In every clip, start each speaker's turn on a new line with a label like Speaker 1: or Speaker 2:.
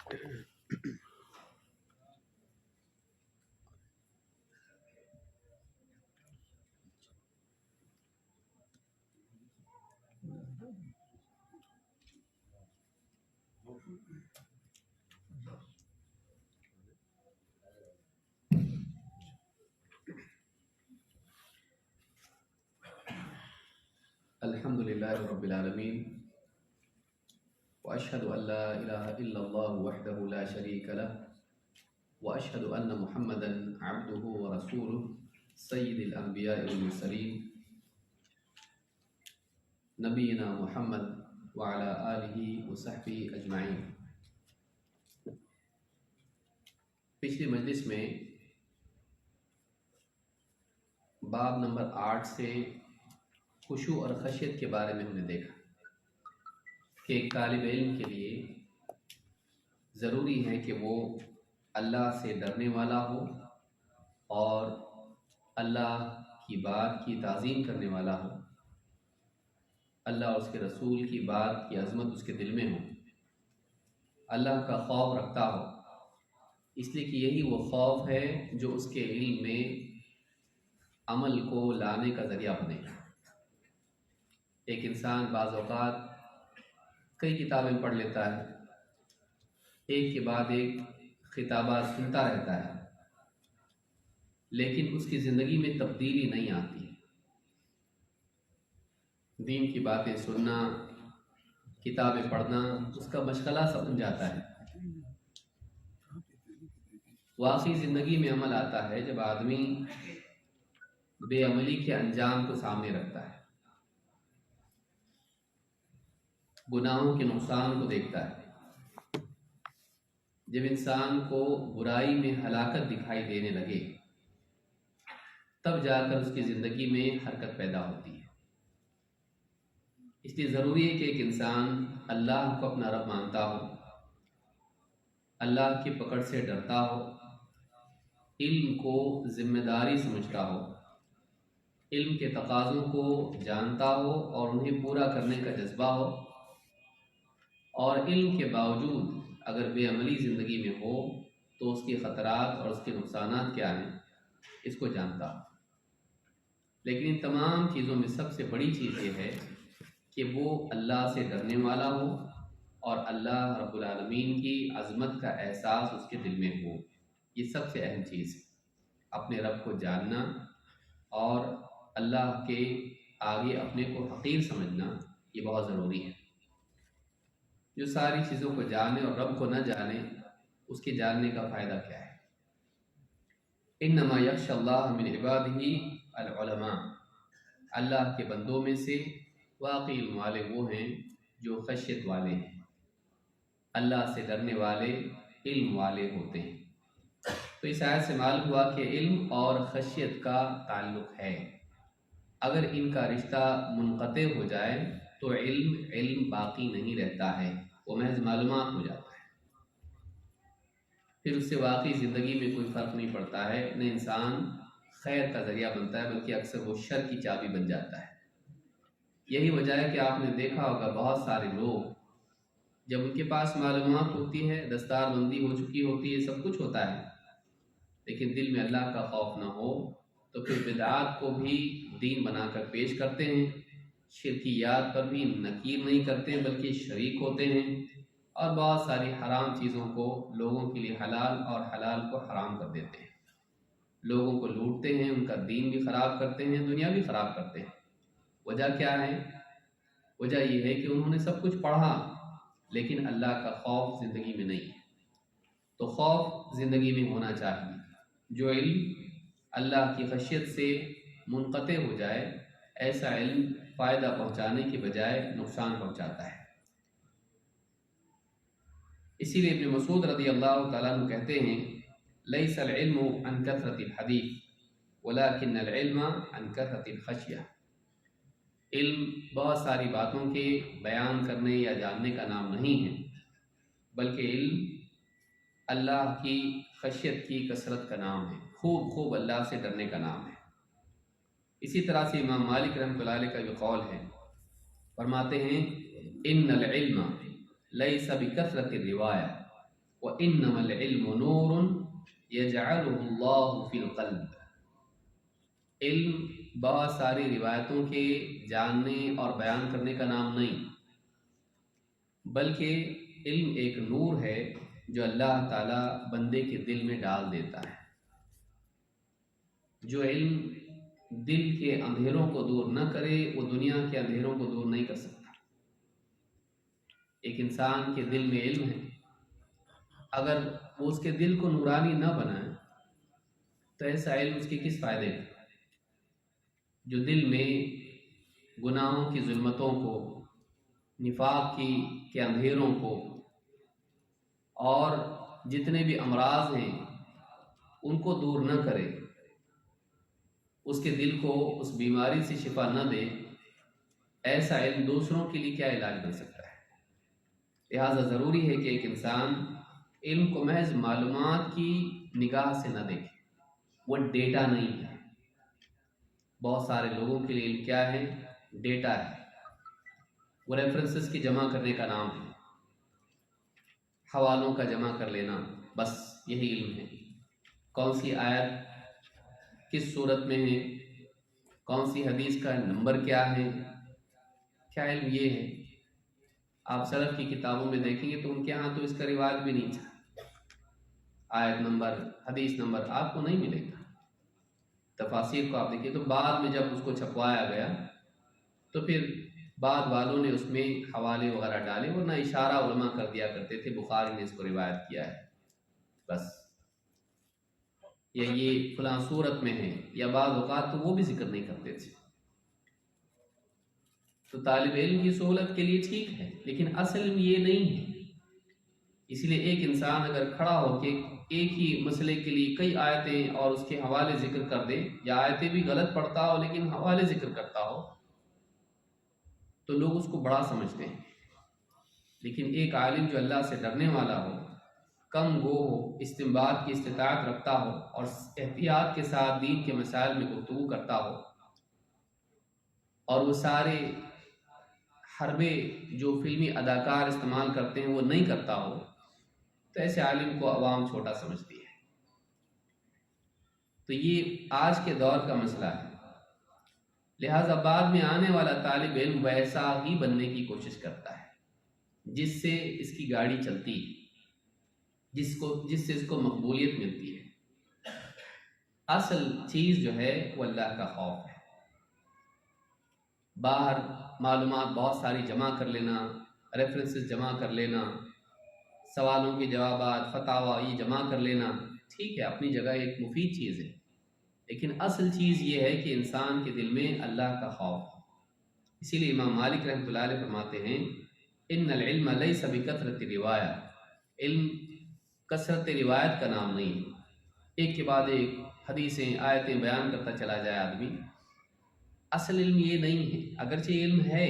Speaker 1: الحمد لله رب العالمين وأشهد أن لا إله إلا الله وحده لا شريك له وأشهد أن محمدا عبده ورسوله سيد الأنبياء والمرسلين نبينا محمد وعلى آله وصحبه أجمعين۔ پچھلی مجلس میں باب نمبر 8 سے خشوع اور خشیت کے بارے میں ہم نے دیکھا کہ ایک طالب علم کے لیے ضروری ہے کہ وہ اللہ سے ڈرنے والا ہو اور اللہ کی بات کی تعظیم کرنے والا ہو، اللہ اور اس کے رسول کی بات کی عظمت اس کے دل میں ہو، اللہ کا خوف رکھتا ہو، اس لیے کہ یہی وہ خوف ہے جو اس کے علم میں عمل کو لانے کا ذریعہ بنے۔ ایک انسان بعض اوقات کئی کتابیں پڑھ لیتا ہے، ایک کے بعد ایک خطابات سنتا رہتا ہے، لیکن اس کی زندگی میں تبدیلی نہیں آتی۔ دین کی باتیں سننا، کتابیں پڑھنا اس کا مشغلہ سمجھ جاتا ہے۔ واقعی زندگی میں عمل آتا ہے جب آدمی بے عملی کے انجام کو سامنے رکھتا ہے، گناہوں کے نقصان کو دیکھتا ہے۔ جب انسان کو برائی میں ہلاکت دکھائی دینے لگے تب جا کر اس کی زندگی میں حرکت پیدا ہوتی ہے۔ اس لیے ضروری ہے کہ ایک انسان اللہ کو اپنا رب مانتا ہو، اللہ کی پکڑ سے ڈرتا ہو، علم کو ذمہ داری سمجھتا ہو، علم کے تقاضوں کو جانتا ہو اور انہیں پورا کرنے کا جذبہ ہو، اور علم کے باوجود اگر بے عملی زندگی میں ہو تو اس کے خطرات اور اس کے نقصانات کیا ہیں اس کو جانتا ہو۔ لیکن ان تمام چیزوں میں سب سے بڑی چیز یہ ہے کہ وہ اللہ سے ڈرنے والا ہو اور اللہ رب العالمین کی عظمت کا احساس اس کے دل میں ہو۔ یہ سب سے اہم چیز ہے، اپنے رب کو جاننا اور اللہ کے آگے اپنے کو حقیر سمجھنا، یہ بہت ضروری ہے۔ جو ساری چیزوں کو جانے اور رب کو نہ جانے اس کے جاننے کا فائدہ کیا ہے؟ انما یخشی اللہ من عبادہ العلماء، اللہ کے بندوں میں سے واقعی علم والے وہ ہیں جو خشیت والے ہیں، اللہ سے ڈرنے والے علم والے ہوتے ہیں۔ تو اس آیت سے معلوم ہوا کہ علم اور خشیت کا تعلق ہے۔ اگر ان کا رشتہ منقطع ہو جائے تو علم باقی نہیں رہتا ہے، وہ محض معلومات ہو جاتا ہے، پھر اس سے واقعی زندگی میں کوئی فرق نہیں پڑتا ہے، نہ انسان خیر کا ذریعہ بنتا ہے بلکہ اکثر وہ شر کی چابی بن جاتا ہے۔ یہی وجہ ہے کہ آپ نے دیکھا ہوگا بہت سارے لوگ جب ان کے پاس معلومات ہوتی ہے، دستار بندی ہو چکی ہوتی ہے، سب کچھ ہوتا ہے، لیکن دل میں اللہ کا خوف نہ ہو تو پھر بدعات کو بھی دین بنا کر پیش کرتے ہیں، شرکیات پر بھی نکیر نہیں کرتے ہیں بلکہ شریک ہوتے ہیں، اور بہت ساری حرام چیزوں کو لوگوں کے لیے حلال اور حلال کو حرام کر دیتے ہیں، لوگوں کو لوٹتے ہیں، ان کا دین بھی خراب کرتے ہیں، دنیا بھی خراب کرتے ہیں۔ وجہ کیا ہے؟ وجہ یہ ہے کہ انہوں نے سب کچھ پڑھا لیکن اللہ کا خوف زندگی میں نہیں ہے۔ تو خوف زندگی میں ہونا چاہیے۔ جو علم اللہ کی خشیت سے منقطع ہو جائے ایسا علم فائدہ پہنچانے کی بجائے نقصان پہنچاتا ہے۔ اسی لیے ابن مسعود رضی اللہ تعالیٰ عنہ کہتے ہیں لیس العلم عن کثرت الحدیث ولکن العلم عن کثرت الخشیہ، علم بہت ساری باتوں کے بیان کرنے یا جاننے کا نام نہیں ہے، بلکہ علم اللہ کی خشیت کی کثرت کا نام ہے، خوب اللہ سے ڈرنے کا نام ہے۔ اسی طرح سے امام مالک رحمۃ اللہ علیہ کا جو قول ہے، فرماتے ہیں ان العلم لیس بکثرت الروایہ وَإِنَّمَا الْعِلْمُ نُورٌ يَجْعَلُهُ اللَّهُ فِي الْقَلْبِ۔ علم بہت ساری روایتوں کے جاننے اور بیان کرنے کا نام نہیں، بلکہ علم ایک نور ہے جو اللہ تعالیٰ بندے کے دل میں ڈال دیتا ہے۔ جو علم دل کے اندھیروں کو دور نہ کرے وہ دنیا کے اندھیروں کو دور نہیں کر سکتا۔ ایک انسان کے دل میں علم ہے، اگر وہ اس کے دل کو نورانی نہ بنائے تو ایسا علم اس کے کس فائدے کا؟ جو دل میں گناہوں کی ظلمتوں کو، نفاق کے اندھیروں کو اور جتنے بھی امراض ہیں ان کو دور نہ کرے، اس کے دل کو اس بیماری سے شفا نہ دے، ایسا علم دوسروں کے لیے کیا علاج بن سکتا ہے؟ لہٰذا ضروری ہے کہ ایک انسان علم کو محض معلومات کی نگاہ سے نہ دیکھے، وہ ڈیٹا نہیں ہے۔ بہت سارے لوگوں کے لیے علم کیا ہے؟ ڈیٹا ہے، وہ ریفرنسز کی جمع کرنے کا نام ہے، حوالوں کا جمع کر لینا، بس یہی علم ہے۔ کون سی آیت کس صورت میں ہے، کون سی حدیث کا نمبر کیا ہے، کیا علم یہ ہے؟ آپ سلف کی کتابوں میں دیکھیں گے تو ان کے ہاں تو اس کا رواج بھی نہیں تھا، آیت نمبر، حدیث نمبر آپ کو نہیں ملے گا۔ تفاسیر کو آپ دیکھیں تو بعد میں جب اس کو چھپوایا گیا تو پھر بعد والوں نے اس میں حوالے وغیرہ ڈالے، ورنہ اشارہ علماء کر دیا کرتے تھے بخاری نے اس کو روایت کیا ہے، بس یہ فلاں صورت میں ہے، یا بعض اوقات تو وہ بھی ذکر نہیں کرتے تھے۔ تو طالب علم کی سہولت کے لیے ٹھیک ہے، لیکن اصل علم یہ نہیں ہے۔ اس لیے ایک انسان اگر کھڑا ہو کے ایک ہی مسئلے کے لیے کئی آیتیں اور اس کے حوالے ذکر کر دے، یا آیتیں بھی غلط پڑھتا ہو لیکن حوالے ذکر کرتا ہو، تو لوگ اس کو بڑا سمجھتے ہیں۔ لیکن ایک عالم جو اللہ سے ڈرنے والا ہو، کم گو ہو، استنباط کی استطاعت رکھتا ہو اور احتیاط کے ساتھ دین کے مسائل میں گفتگو کرتا ہو، اور وہ سارے حربے جو فلمی اداکار استعمال کرتے ہیں وہ نہیں کرتا ہو، تو ایسے عالم کو عوام چھوٹا سمجھتی ہے۔ تو یہ آج کے دور کا مسئلہ ہے، لہٰذا بعد میں آنے والا طالب علم ویسا ہی بننے کی کوشش کرتا ہے جس سے اس کی گاڑی چلتی ہے، جس سے اس کو مقبولیت ملتی ہے۔ اصل چیز جو ہے وہ اللہ کا خوف ہے۔ باہر معلومات بہت ساری جمع کر لینا، ریفرنسز جمع کر لینا، سوالوں کے جوابات، فتاوی یہ جمع کر لینا، ٹھیک ہے، اپنی جگہ ایک مفید چیز ہے، لیکن اصل چیز یہ ہے کہ انسان کے دل میں اللہ کا خوف ہے۔ اسی لیے امام مالک رحمۃ اللہ علیہ فرماتے ہیں، ان العلم لیس بکثرۃ الروایہ، علم کثرت روایت کا نام نہیں ہے، ایک کے بعد ایک حدیثیں آیتیں بیان کرتا چلا جائے آدمی۔ اصل علم یہ نہیں ہے، اگرچہ علم ہے،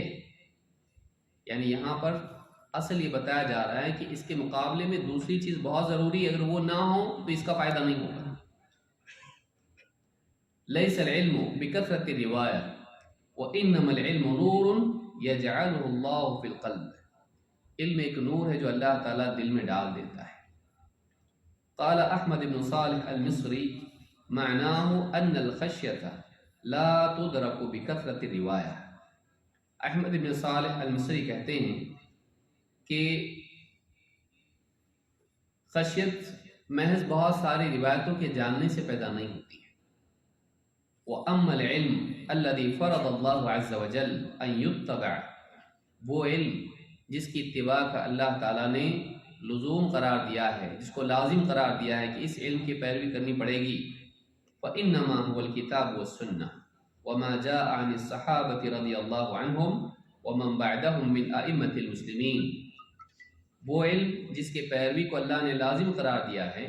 Speaker 1: یعنی یہاں پر اصل یہ بتایا جا رہا ہے کہ اس کے مقابلے میں دوسری چیز بہت ضروری ہے، اگر وہ نہ ہو تو اس کا فائدہ نہیں ہوگا۔ لیس العلم بکثرۃ الروایہ وانما العلم نور یجعلہ اللہ فی القلب، علم ایک نور ہے جو اللہ تعالیٰ دل میں ڈال دیتا ہے۔ قال احمد بن صالح المصری معناه ان الخشیۃ لا تدرک بکثرۃ الروایہ۔ احمد بن صالح المصری کہتے ہیں کہ خشیت محض بہت ساری روایتوں کے جاننے سے پیدا نہیں ہوتی ہے۔ وَأَمَّا الْعِلْمُ الَّذِي فَرَضَ اللَّهُ عَزَّ وَجَلَّ أَن يُتَّبَعَ، وہ علم جس کی اتباع کا اللہ تعالیٰ نے لزوم قرار دیا ہے، جس کو لازم قرار دیا ہے کہ اس علم کی پیروی کرنی پڑے گی، فَإِنَّمَا هُوَ الْكِتَابُ وَالسُّنَّةُ وَمَا جَاءَ عَنِ الصَّحَابَةِ رَضِيَ اللَّهُ عَنْهُمْ وَمَنْ بَعْدَهُمْ مِنْ أَئِمَّةِ الْمُسْلِمِينَ، وہ علم جس کے پیروی کو اللہ نے لازم قرار دیا ہے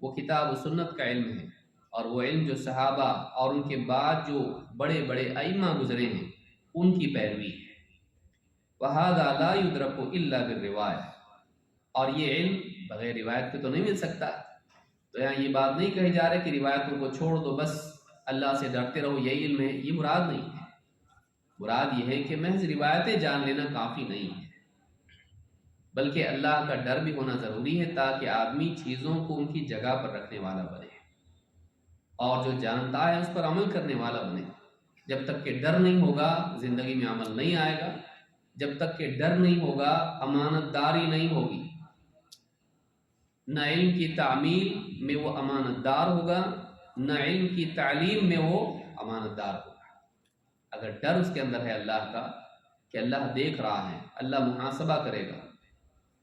Speaker 1: وہ کتاب و سنت کا علم ہے، اور وہ علم جو صحابہ اور ان کے بعد جو بڑے بڑے ائمہ گزرے ہیں ان کی پیروی ہے۔ وَهَذَا لَا يُدْرَكُ إِلَّا بِالرِّوَایَةِ، اور یہ علم بغیر روایت کے تو نہیں مل سکتا۔ تو یہاں یہ بات نہیں کہی جا رہی کہ روایتوں کو چھوڑ دو، بس اللہ سے ڈرتے رہو، یہی علم ہے، یہ مراد نہیں ہے۔ مراد یہ ہے کہ محض روایتیں جان لینا کافی نہیں ہے۔ بلکہ اللہ کا ڈر بھی ہونا ضروری ہے تاکہ آدمی چیزوں کو ان کی جگہ پر رکھنے والا بنے اور جو جانتا ہے اس پر عمل کرنے والا بنے۔ جب تک کہ ڈر نہیں ہوگا زندگی میں عمل نہیں آئے گا، جب تک کہ ڈر نہیں ہوگا امانت داری نہیں ہوگی۔ نہ علم کی تعمیل میں وہ امانت دار ہوگا، نہ علم کی تعلیم میں وہ امانت دار ہوگا۔ اگر ڈر اس کے اندر ہے اللہ کا کہ اللہ دیکھ رہا ہے، اللہ محاسبہ کرے گا،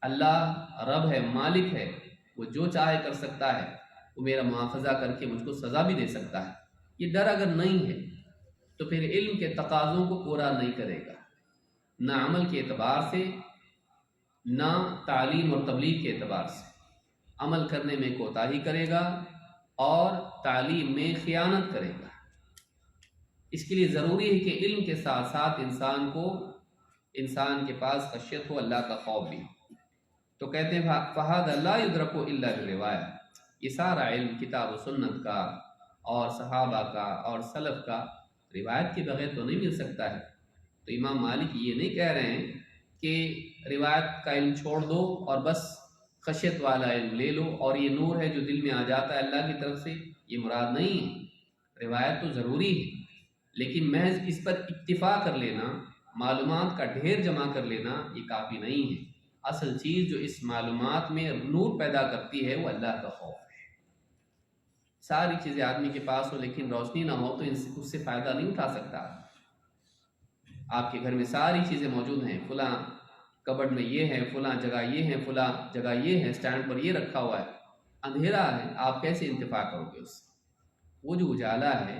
Speaker 1: اللہ رب ہے، مالک ہے، وہ جو چاہے کر سکتا ہے، وہ میرا مواخذہ کر کے مجھ کو سزا بھی دے سکتا ہے، یہ ڈر اگر نہیں ہے تو پھر علم کے تقاضوں کو پورا نہیں کرے گا، نہ عمل کے اعتبار سے، نہ تعلیم اور تبلیغ کے اعتبار سے۔ عمل کرنے میں کوتاہی کرے گا اور تعلیم میں خیانت کرے گا۔ اس کے لیے ضروری ہے کہ علم کے ساتھ ساتھ انسان کے پاس خشیت ہو، اللہ کا خوف بھی ہو۔ تو کہتے ہیں فَهَذَا لَا يُدْرَكُ إِلَّا بِالرِّوَایَةِ، یہ سارا علم کتاب و سنت کا اور صحابہ کا اور سلف کا روایت کے بغیر تو نہیں مل سکتا ہے۔ تو امام مالک یہ نہیں کہہ رہے ہیں کہ روایت کا علم چھوڑ دو اور بس خشیت والا علم لے لو اور یہ نور ہے جو دل میں آ جاتا ہے اللہ کی طرف سے، یہ مراد نہیں ہے۔ روایت تو ضروری ہے لیکن محض اس پر اکتفا کر لینا، معلومات کا ڈھیر جمع کر لینا یہ کافی نہیں ہے۔ اصل چیز جو اس معلومات میں نور پیدا کرتی ہے وہ اللہ کا خوف ہے۔ ساری چیزیں آدمی کے پاس ہو لیکن روشنی نہ ہو تو اس سے فائدہ نہیں اٹھا سکتا۔ آپ کے گھر میں ساری چیزیں موجود ہیں، فلاں کبڈ میں یہ ہے، فلاں جگہ یہ ہے، فلاں جگہ یہ ہے، سٹینڈ پر یہ رکھا ہوا ہے، اندھیرا ہے، آپ کیسے انتفاع کرو گے اس سے؟ وہ جو اجالا ہے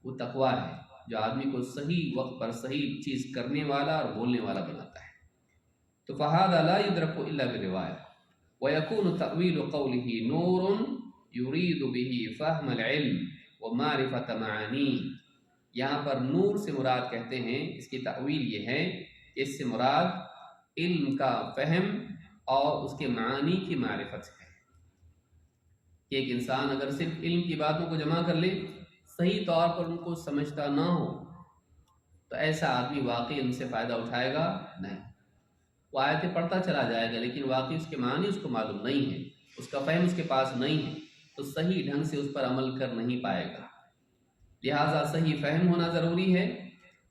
Speaker 1: وہ تقویٰ ہے جو آدمی کو صحیح وقت پر صحیح چیز کرنے والا اور بولنے والا بناتا ہے۔ تو فَهَذَا لَا يُدْرَكُ إِلَّا بِالرِّوَایَةِ وَيَكُونُ تَأْوِيلُ قَوْلِهِ نُورٌ يُرِيدُ بِهِ فَهْمَ الْعِلْمِ وَمَعْرِفَةَ مَعَانِيهِ، یہاں پر نور سے مراد کہتے ہیں، اس کی تأویل یہ ہے کہ اس سے مراد علم کا فہم اور اس کے معانی کی معرفت ہے کہ ایک انسان اگر صرف علم کی باتوں کو جمع کر لے، صحیح طور پر ان کو سمجھتا نہ ہو تو ایسا آدمی واقعی ان سے فائدہ اٹھائے گا نہیں۔ وہ آیتیں پڑھتا چلا جائے گا لیکن واقعی اس کے معنی اس کو معلوم نہیں ہے، اس کا فہم اس کے پاس نہیں ہے، تو صحیح ڈھنگ سے اس پر عمل کر نہیں پائے گا۔ لہٰذا صحیح فہم ہونا ضروری ہے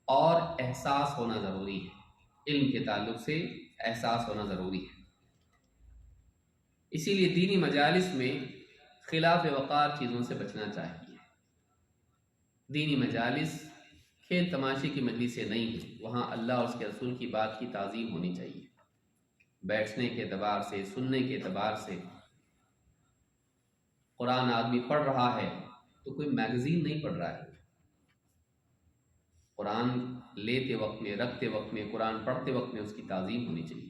Speaker 1: اور احساس ہونا ضروری ہے، علم کے تعلق سے احساس ہونا ضروری ہے۔ اسی لیے دینی مجالس میں خلاف وقار چیزوں سے بچنا چاہیے۔ دینی مجالس کھیل تماشے کی مجلسیں نہیں ہیں، وہاں اللہ اور اس کے رسول کی بات کی تعظیم ہونی چاہیے، بیٹھنے کے اعتبار سے، سننے کے اعتبار سے۔ قرآن آدمی پڑھ رہا ہے تو کوئی میگزین نہیں پڑھ رہا ہے، قرآن لیتے وقت میں، رکھتے وقت میں، قرآن پڑھتے وقت میں اس کی تعظیم ہونی چاہیے۔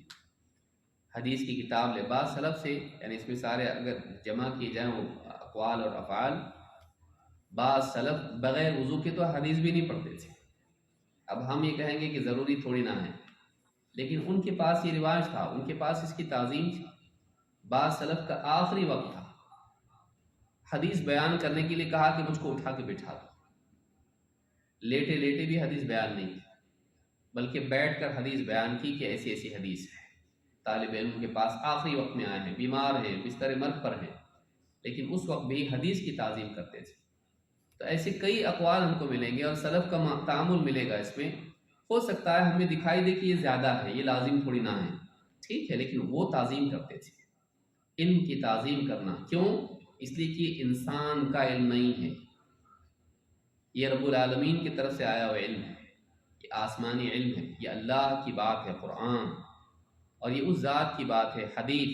Speaker 1: حدیث کی کتاب لے بعض سلف سے، یعنی اس میں سارے اگر جمع کیے جائیں وہ اقوال اور افعال، بعض سلف بغیر وضو کے تو حدیث بھی نہیں پڑھتے تھے۔ اب ہم یہ کہیں گے کہ ضروری تھوڑی نہ ہے، لیکن ان کے پاس یہ رواج تھا، ان کے پاس اس کی تعظیم تھی۔ بعض سلف کا آخری وقت تھا، حدیث بیان کرنے کے لیے کہا کہ مجھ کو اٹھا کے بٹھا دو، لیٹے لیٹے بھی حدیث بیان نہیں کی بلکہ بیٹھ کر حدیث بیان کی کہ ایسی ایسی حدیث ہے۔ طالب علم کے پاس آخری وقت میں آئے ہیں، بیمار ہیں، بستر مرگ پر ہیں، لیکن اس وقت بھی حدیث کی تعظیم کرتے تھے۔ تو ایسے کئی اقوال ہم کو ملیں گے اور سلف کا تعامل ملے گا اس میں۔ ہو سکتا ہے ہمیں دکھائی دے کہ یہ زیادہ ہے، یہ لازم تھوڑی نہ ہے، ٹھیک ہے، لیکن وہ تعظیم کرتے تھے۔ علم کی تعظیم کرنا کیوں؟ اس لیے کہ انسان کا علم نہیں ہے، یہ رب العالمین کی طرف سے آیا ہوا علم ہے، یہ آسمانی علم ہے، یہ اللہ کی بات ہے قرآن، اور یہ اس ذات کی بات ہے حدیث،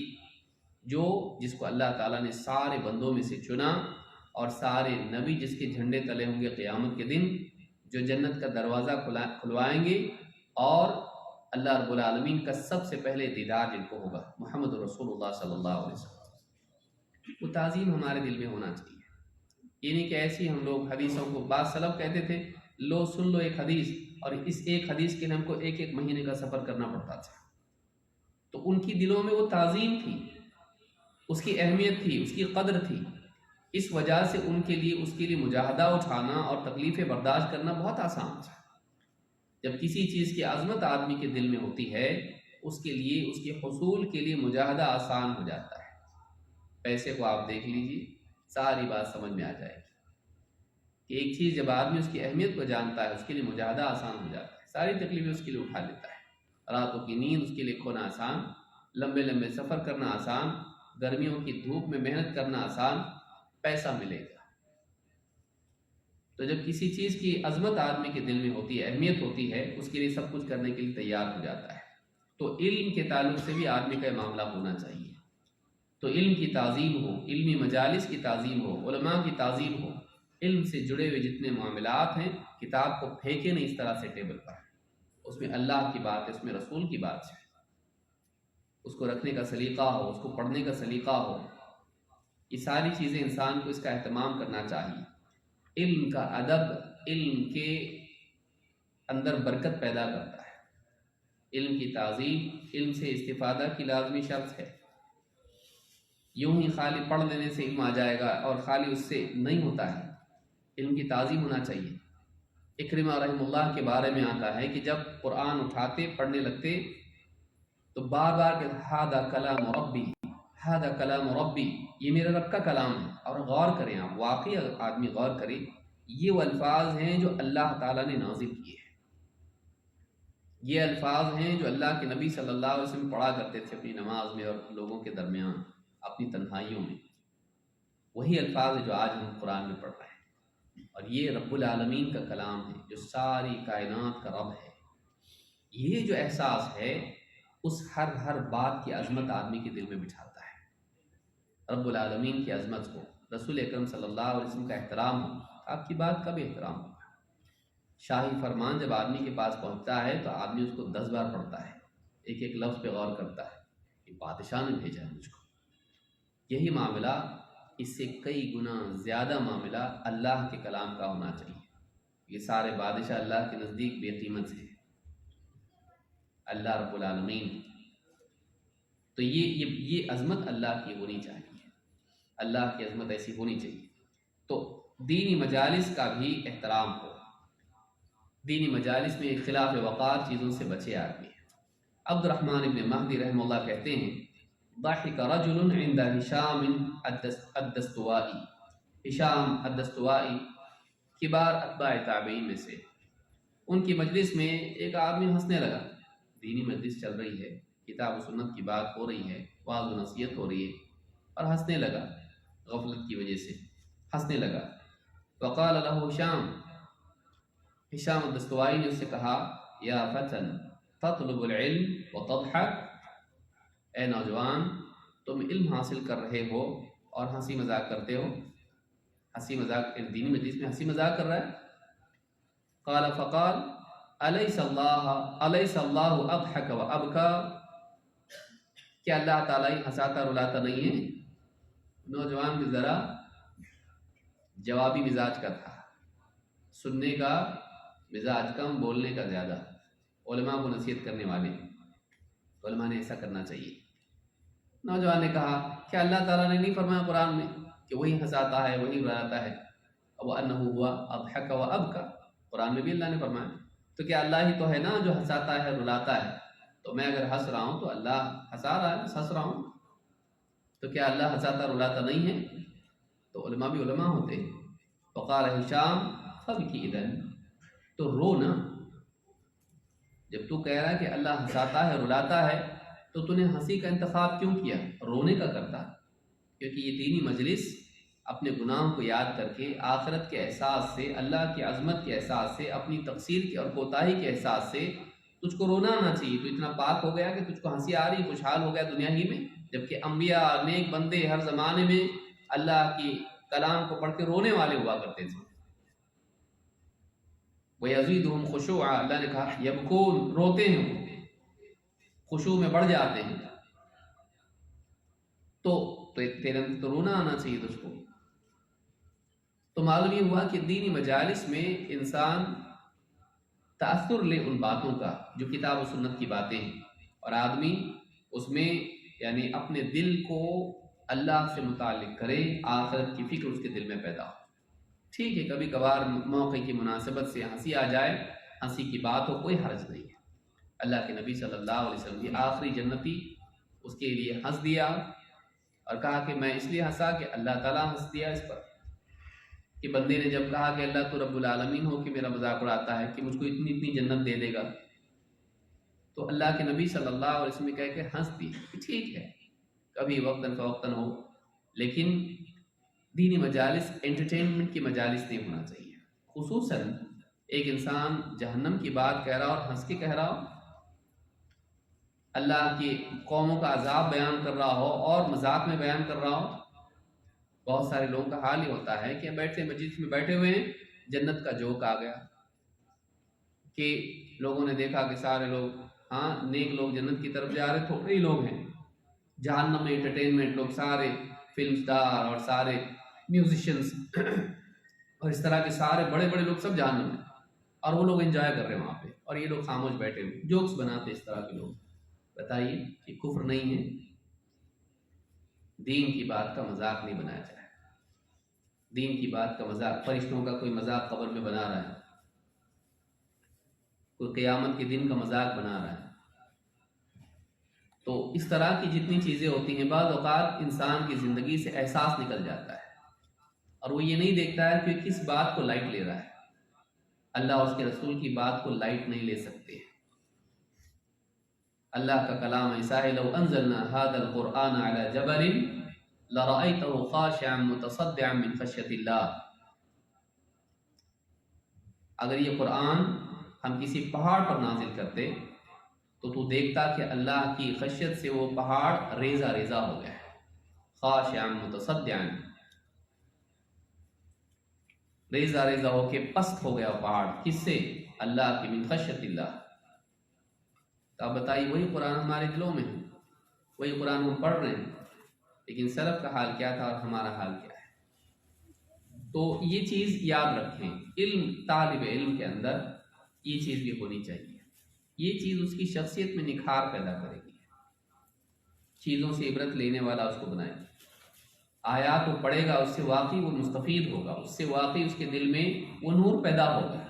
Speaker 1: جس کو اللہ تعالیٰ نے سارے بندوں میں سے چنا، اور سارے نبی جس کے جھنڈے تلے ہوں گے قیامت کے دن، جو جنت کا دروازہ کھلوائیں گے، اور اللہ رب العالمین کا سب سے پہلے دیدار جن کو ہوگا، محمد رسول اللہ صلی اللہ علیہ وسلم۔ وہ تعظیم ہمارے دل میں ہونا چاہیے، یہ نہیں کہ ایسی ہم لوگ حدیثوں کو، بعض سلف کہتے تھے لو سن لو ایک حدیث، اور اس ایک حدیث کے لیے ہم کو ایک ایک مہینے کا سفر کرنا پڑتا تھا۔ تو ان کی دلوں میں وہ تعظیم تھی، اس کی اہمیت تھی، اس کی قدر تھی، اس وجہ سے ان کے لیے اس کے لیے مجاہدہ اٹھانا اور تکلیفیں برداشت کرنا بہت آسان تھا۔ جب کسی چیز کی عظمت آدمی کے دل میں ہوتی ہے، اس کے لیے اس کے حصول کے لیے مجاہدہ آسان ہو جاتا ہے۔ پیسے کو آپ دیکھ لیجئے، ساری بات سمجھ میں آ جائے گی کہ ایک چیز جب آدمی اس کی اہمیت کو جانتا ہے، اس کے لیے مجاہدہ آسان ہو جاتا ہے، ساری تکلیفیں اس کے لیے اٹھا لیتا ہے، راتوں کی نیند اس کے لیے کھونا آسان، لمبے لمبے سفر کرنا آسان، گرمیوں کی دھوپ میں محنت کرنا آسان، پیسہ ملے گا۔ تو جب کسی چیز کی عظمت آدمی کے دل میں ہوتی ہے، اہمیت ہوتی ہے، اس کے لیے سب کچھ کرنے کے لیے تیار ہو جاتا ہے۔ تو علم کے تعلق سے بھی آدمی کا معاملہ ہونا چاہیے۔ تو علم کی تعظیم ہو، علمی مجالس کی تعظیم ہو، علماء کی تعظیم ہو، علم سے جڑے ہوئے جتنے معاملات ہیں، کتاب کو پھینکے نہیں اس طرح سے ٹیبل پر، اس میں اللہ کی بات ہے، اس میں رسول کی بات ہے، اس کو رکھنے کا سلیقہ ہو، اس کو پڑھنے کا سلیقہ ہو، یہ ساری چیزیں انسان کو اس کا اہتمام کرنا چاہیے۔ علم کا ادب علم کے اندر برکت پیدا کرتا ہے، علم کی تعظیم، علم سے استفادہ کی لازمی شرط ہے۔ یوں ہی خالی پڑھ لینے سے علم آ جائے گا اور خالی اس سے نہیں ہوتا ہے، علم کی تعظیم ہونا چاہیے۔ اکرمہ رحمہ اللہ کے بارے میں آتا ہے کہ جب قرآن اٹھاتے پڑھنے لگتے تو بار بار کہ ہذا کلام ربی، ہذا کلام ربی، یہ میرے رب کا کلام ہے۔ اور غور کریں آپ، واقعی اگر آدمی غور کرے، یہ وہ الفاظ ہیں جو اللہ تعالیٰ نے نازل کیے ہیں، یہ الفاظ ہیں جو اللہ کے نبی صلی اللہ علیہ وسلم پڑھا کرتے تھے اپنی نماز میں اور لوگوں کے درمیان، اپنی تنہائیوں میں۔ وہی الفاظ ہے جو آج ہم قرآن میں پڑھ رہے ہیں، اور یہ رب العالمین کا کلام ہے جو ساری کائنات کا رب ہے۔ یہ جو احساس ہے اس ہر بات کی عظمت آدمی کے دل میں بٹھاتا ہے، رب العالمین کی عظمت کو، رسول اکرم صلی اللہ علیہ وسلم کا احترام ہو۔ آپ کی بات کب احترام ہوگا؟ شاہی فرمان جب آدمی کے پاس پہنچتا ہے تو آدمی اس کو 10 بار پڑھتا ہے، ایک ایک لفظ پہ غور کرتا ہے کہ بادشاہ نے بھیجا ہے مجھ کو۔ یہی معاملہ، اس سے کئی گنا زیادہ معاملہ اللہ کے کلام کا ہونا چاہیے۔ یہ سارے بادشاہ اللہ کے نزدیک بے قیمت ہیں، اللہ رب العالمین۔ تو یہ عظمت اللہ کی ہونی چاہیے، اللہ کی عظمت ایسی ہونی چاہیے۔ تو دینی مجالس کا بھی احترام ہو، دینی مجالس میں اختلاف وقار چیزوں سے بچے آدمی۔ عبد الرحمن ابن مہدی رحمہ اللہ کہتے ہیں، ضحک رجل عند ہشام الدستوائی، ہشام الدستوائی کبار اتباع تابعین میں سے، ان کی مجلس میں ایک آدمی ہنسنے لگا۔ دینی مجلس چل رہی ہے، کتاب و سنت کی بات ہو رہی ہے، واعظ و نصیحت ہو رہی ہے، اور ہنسنے لگا، غفلت کی وجہ سے ہنسنے لگا۔ وقال له ہشام الدستوائی نے اس سے کہا، یا فتن تطلب العلم وتضحک، اے نوجوان تم علم حاصل کر رہے ہو اور ہنسی مذاق کرتے ہو۔ ہنسی مذاق، دینی مجلس میں ہنسی مذاق کر رہا ہے۔ قال فقال الیس اللہ اضحک وابکا، کیا اللہ تعالیٰ ہنساتا رلاتا نہیں ہے؟ نوجوان بھی ذرا جوابی مزاج کا تھا، سننے کا مزاج کم، بولنے کا زیادہ، علماء کو نصیحت کرنے والے، علماء نے ایسا کرنا چاہیے۔ نوجوان نے کہا، کیا اللہ تعالیٰ نے نہیں فرمایا قرآن میں کہ وہی ہنساتا ہے، وہی رلاتا ہے؟ وَأَنَّهُ هُوَ أَضْحَكَ وَأَبْكَى، قرآن میں بھی اللہ نے فرمایا، تو کیا اللہ ہی تو ہے نا جو ہنساتا ہے، رلاتا ہے؟ تو میں اگر ہنس رہا ہوں تو اللہ ہنسا رہا ہے، ہنس رہا ہوں، تو کیا اللہ ہنساتا رلاتا نہیں ہے؟ تو علماء بھی علماء ہوتے ہیں۔ فقال ہشام فَبْكِ إِذًا، تو رو نا، جب تو کہہ رہا ہے کہ اللہ ہنساتا ہے رلاتا ہے تو تو نے ہنسی کا انتخاب کیوں کیا، رونے کا کرتا؟ کیونکہ یہ دینی مجلس اپنے گناہوں کو یاد کر کے، آخرت کے احساس سے، اللہ کی عظمت کے احساس سے، اپنی تقصیر کے اور کوتاہی کے احساس سے تجھ کو رونا آنا چاہیے۔ تو اتنا پاک ہو گیا کہ تجھ کو ہنسی آ رہی، خوشحال ہو گیا دنیا ہی میں، جبکہ انبیاء نیک بندے ہر زمانے میں اللہ کی کلام کو پڑھ کے رونے والے ہوا کرتے تھے۔ وَيَزِيدُهُمْ خُشُوعًا، اللہ نے کہا یبکون، روتے ہیں، خشوع میں بڑھ جاتے ہیں۔ تو تیرے اندر تو رونا آنا چاہیے تجھ کو۔ تو معلوم یہ ہوا کہ دینی مجالس میں انسان تأثر لے ان باتوں کا جو کتاب و سنت کی باتیں ہیں، اور آدمی اس میں یعنی اپنے دل کو اللہ سے متعلق کرے، آخرت کی فکر اس کے دل میں پیدا ہو۔ ٹھیک ہے، کبھی کبھار موقع کی مناسبت سے ہنسی آ جائے، ہنسی کی بات ہو، کوئی حرج نہیں ہے، اللہ کے نبی صلی اللہ علیہ وسلم کی آخری جنتی اس کے لیے ہنس دیا اور کہا کہ میں اس لیے ہنسا کہ اللہ تعالیٰ ہنس دیا اس پر، کہ بندے نے جب کہا کہ اللہ تو رب العالمین ہو کہ میرا مذاق اڑاتا ہے کہ مجھ کو اتنی اتنی جنت دے دے گا، تو اللہ کے نبی صلی اللہ علیہ وسلم نے کہہ کے ہنس دی کہ ٹھیک ہے کبھی وقتاً فوقتاً ہو، لیکن دینی مجالس انٹرٹینمنٹ کی مجالس نہیں ہونا چاہیے، خصوصاً ایک انسان جہنم کی بات کہہ رہا اور ہنس کے کہہ رہا ہو، اللہ کی قوموں کا عذاب بیان کر رہا ہو اور مذاق میں بیان کر رہا ہو۔ بہت سارے لوگوں کا حال ہی ہوتا ہے کہ بیٹھے مجلس میں بیٹھے ہوئے ہیں، جنت کا جوک آ گیا کہ لوگوں نے دیکھا کہ سارے لوگ ہاں نیک لوگ جنت کی طرف جا رہے، تھوڑے ہی لوگ ہیں جہنم میں، انٹرٹینمنٹ لوگ سارے فلم سٹار اور سارے میوزیشنز اور اس طرح کے سارے بڑے بڑے لوگ سب جہنم میں، اور وہ لوگ انجوائے کر رہے ہیں وہاں پہ، اور یہ لوگ خاموش بیٹھے ہوئے جوکس بناتے اس طرح کے لوگ۔ بتائیے کہ کفر نہیں ہے؟ دین کی بات کا مذاق نہیں بنایا جائے، دین کی بات کا مذاق، فرشتوں کا کوئی مذاق قبر میں بنا رہا ہے، کوئی قیامت کے دن کا مذاق بنا رہا ہے، تو اس طرح کی جتنی چیزیں ہوتی ہیں بعض اوقات انسان کی زندگی سے احساس نکل جاتا ہے اور وہ یہ نہیں دیکھتا ہے کہ کس بات کو لائٹ لے رہا ہے۔ اللہ اور اس کے رسول کی بات کو لائٹ نہیں لے سکتے۔ اللہ کا کلام ایسا ہے، لو انزلنا هذا القرآن على جبل لرأيته خاشعا متصدعا من خشية اللہ، اگر یہ قرآن ہم کسی پہاڑ پر نازل کرتے تو تو دیکھتا کہ اللہ کی خشیت سے وہ پہاڑ ریزہ ریزہ ہو گیا ہے، خاشعا متصدعا، ریزہ ریزہ ہو کے پست ہو گیا پہاڑ، کس سے؟ اللہ کی، من خشیت اللہ۔ تو آپ بتائیے وہی قرآن ہمارے دلوں میں ہے، وہی قرآن ہم پڑھ رہے ہیں، لیکن سلف کا حال کیا تھا اور ہمارا حال کیا ہے؟ تو یہ چیز یاد رکھیں، علم، طالب علم کے اندر یہ چیز بھی ہونی چاہیے، یہ چیز اس کی شخصیت میں نکھار پیدا کرے گی، چیزوں سے عبرت لینے والا اس کو بنائے گی، آیات کو پڑھے گا اس سے واقعی وہ مستفید ہوگا، اس سے واقعی اس کے دل میں وہ نور پیدا ہوگا،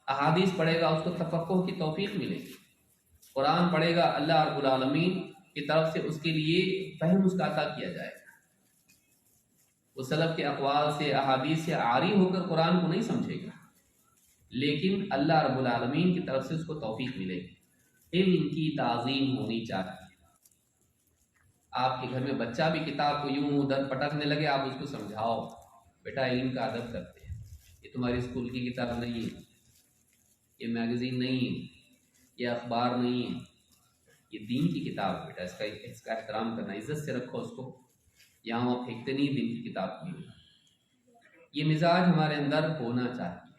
Speaker 1: احادیث پڑھے گا اس کو تفقہ کی توفیق ملے گی، قرآن پڑھے گا اللہ رب العالمین کی طرف سے اس کے لیے فہم اس کا عطا کیا جائے گا، وہ سلف کے اقوال سے احادیث سے عاری ہو کر قرآن کو نہیں سمجھے گا، لیکن اللہ رب العالمین کی طرف سے اس کو توفیق ملے گی۔ علم کی تعظیم ہونی چاہیے۔ آپ کے گھر میں بچہ بھی کتاب کو یوں ادھر پٹکنے لگے، آپ اس کو سمجھاؤ بیٹا علم کا ادب کرتے ہیں، یہ تمہاری اسکول کی کتاب نہیں ہے، یہ میگزین نہیں ہے، یہ اخبار نہیں ہے، یہ دین کی کتاب ہے بیٹا، اس کا احترام کرنا، عزت سے رکھو اس کو، یہاں وہاں پھینکتے نہیں، دین کی کتاب کی۔ یہ مزاج ہمارے اندر ہونا چاہیے،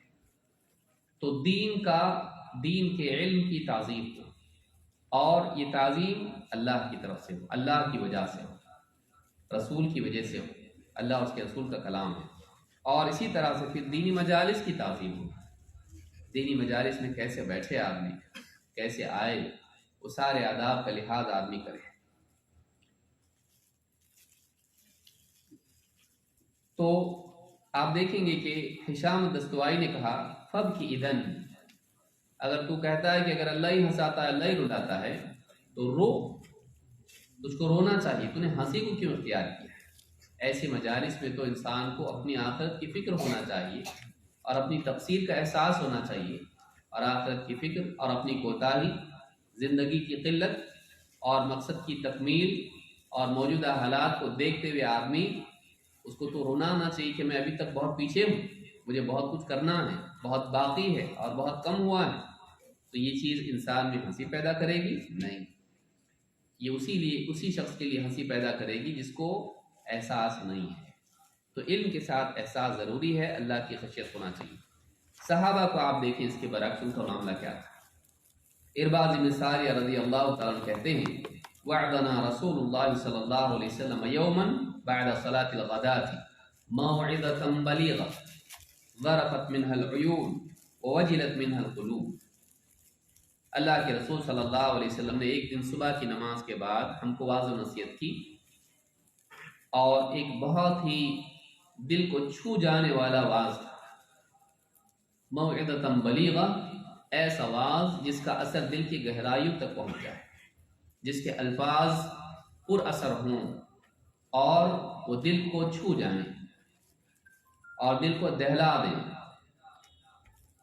Speaker 1: تو دین کے علم کی تعظیم ہو، اور یہ تعظیم اللہ کی طرف سے ہو، اللہ کی وجہ سے ہو، رسول کی وجہ سے ہو، اللہ اور اس کے رسول کا کلام ہے، اور اسی طرح سے پھر دینی مجالس کی تعظیم ہو، دینی مجالس میں کیسے بیٹھے آدمی، کیسے آئے، وہ سارے آداب کا لحاظ آدمی کرے۔ تو آپ دیکھیں گے کہ ہشام الدستوائی نے کہا فب کی اذن، اگر تو کہتا ہے کہ اگر اللہ ہی ہنساتا ہے اللہ ہی رلاتا ہے تو رو، تجھ کو رونا چاہیے، تو نے ہنسی کو کیوں اختیار کیا ہے؟ ایسے مجالس میں تو انسان کو اپنی آخرت کی فکر ہونا چاہیے اور اپنی تقصیر کا احساس ہونا چاہیے، اور آخرت کی فکر اور اپنی کوتاہی، زندگی کی قلت اور مقصد کی تکمیل اور موجودہ حالات کو دیکھتے ہوئے آدمی اس کو تو رونا آنا چاہیے کہ میں ابھی تک بہت پیچھے ہوں، مجھے بہت کچھ کرنا ہے، بہت باقی ہے اور بہت کم ہوا ہے۔ تو یہ چیز انسان میں ہنسی پیدا کرے گی؟ نہیں، یہ اسی شخص کے لیے ہنسی پیدا کرے گی جس کو احساس نہیں ہے۔ تو علم کے ساتھ احساس ضروری ہے، اللہ کی خشیت ہونا چاہیے۔ صحابہ کو آپ دیکھیں اس کے برعکس ان کا معاملہ کیا تھا۔ ارباز بن ساریہ رضی اللہ تعالیٰ عنہ کہتے ہیں وعدنا رسول اللہ صلی اللہ علیہ وسلم یوما بعد صلاة الغداة موعظة بلیغة ذرفت منها العیون ووجلت منها القلوب۔ اللہ کے رسول صلی اللہ علیہ وسلم نے ایک دن صبح کی نماز کے بعد ہم کو واضح نصیحت کی، اور ایک بہت ہی دل کو چھو جانے والا واعظ تھا، موعظة بلیغة، ایسا واعظ جس کا اثر دل کی گہرائیوں تک پہنچ جائے، جس کے الفاظ پر اثر ہوں اور وہ دل کو چھو جائیں اور دل کو دہلا دیں۔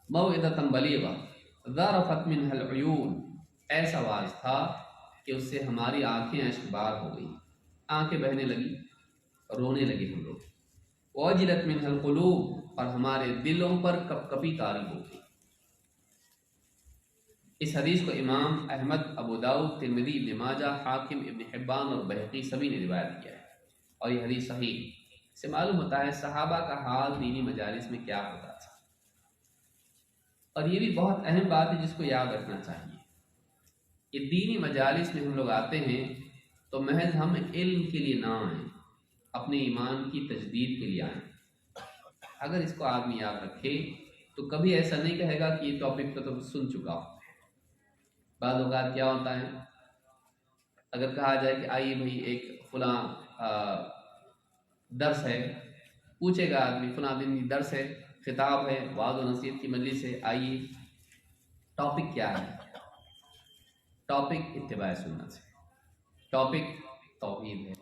Speaker 1: موعظۃ بلیغہ ذرفت منها العیون، ایسا واعظ تھا کہ اس سے ہماری آنکھیں اشک بار ہو گئی، آنکھیں بہنے لگی، رونے لگے ہم لوگ۔ وجلت منها القلوب، اور ہمارے دلوں پر کپ کپی طاری ہو گئی۔ اس حدیث کو امام احمد، ابو داؤد، ترمذی، ابن ماجہ، حاکم، ابن حبان اور بہقی سبھی نے روایت کیا ہے، اور یہ حدیث صحیح سے معلوم ہوتا ہے صحابہ کا حال دینی مجالس میں کیا ہوتا تھا۔ اور یہ بھی بہت اہم بات ہے جس کو یاد رکھنا چاہیے کہ دینی مجالس میں ہم لوگ آتے ہیں تو محض ہم علم کے لیے نہ آئیں، اپنے ایمان کی تجدید کے لیے آئیں۔ اگر اس کو آدمی یاد رکھے تو کبھی ایسا نہیں کہے گا کہ یہ ٹاپک پہ تو سن چکا ہوں۔ بعض اوقات کیا ہوتا ہے، اگر کہا جائے کہ آئیے بھائی ایک فلاں درس ہے، پوچھے گا آدمی فلاں دن کی درس ہے، خطاب ہے، وعظ و نصیحت کی مجلس ہے، آئیے ٹاپک کیا ہے؟ ٹاپک اتباع سنت ہے، ٹاپک توحید ہے،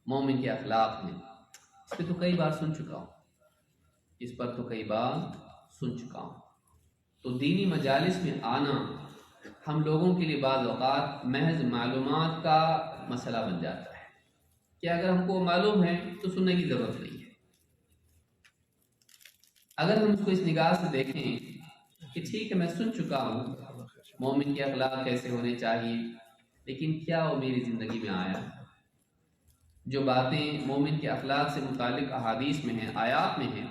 Speaker 1: مومن کے اخلاق ہیں۔ اس پہ تو کئی بار سن چکا ہوں، اس پر تو کئی بار سن چکا ہوں۔ تو دینی مجالس میں آنا ہم لوگوں کے لیے بعض اوقات محض معلومات کا مسئلہ بن جاتا ہے کہ اگر ہم کو معلوم ہے تو سننے کی ضرورت نہیں ہے۔ اگر ہم اس کو اس نگاہ سے دیکھیں کہ ٹھیک ہے میں سن چکا ہوں مومن کے اخلاق کیسے ہونے چاہیے، لیکن کیا وہ میری زندگی میں آیا؟ جو باتیں مومن کے اخلاق سے متعلق احادیث میں ہیں، آیات میں ہیں،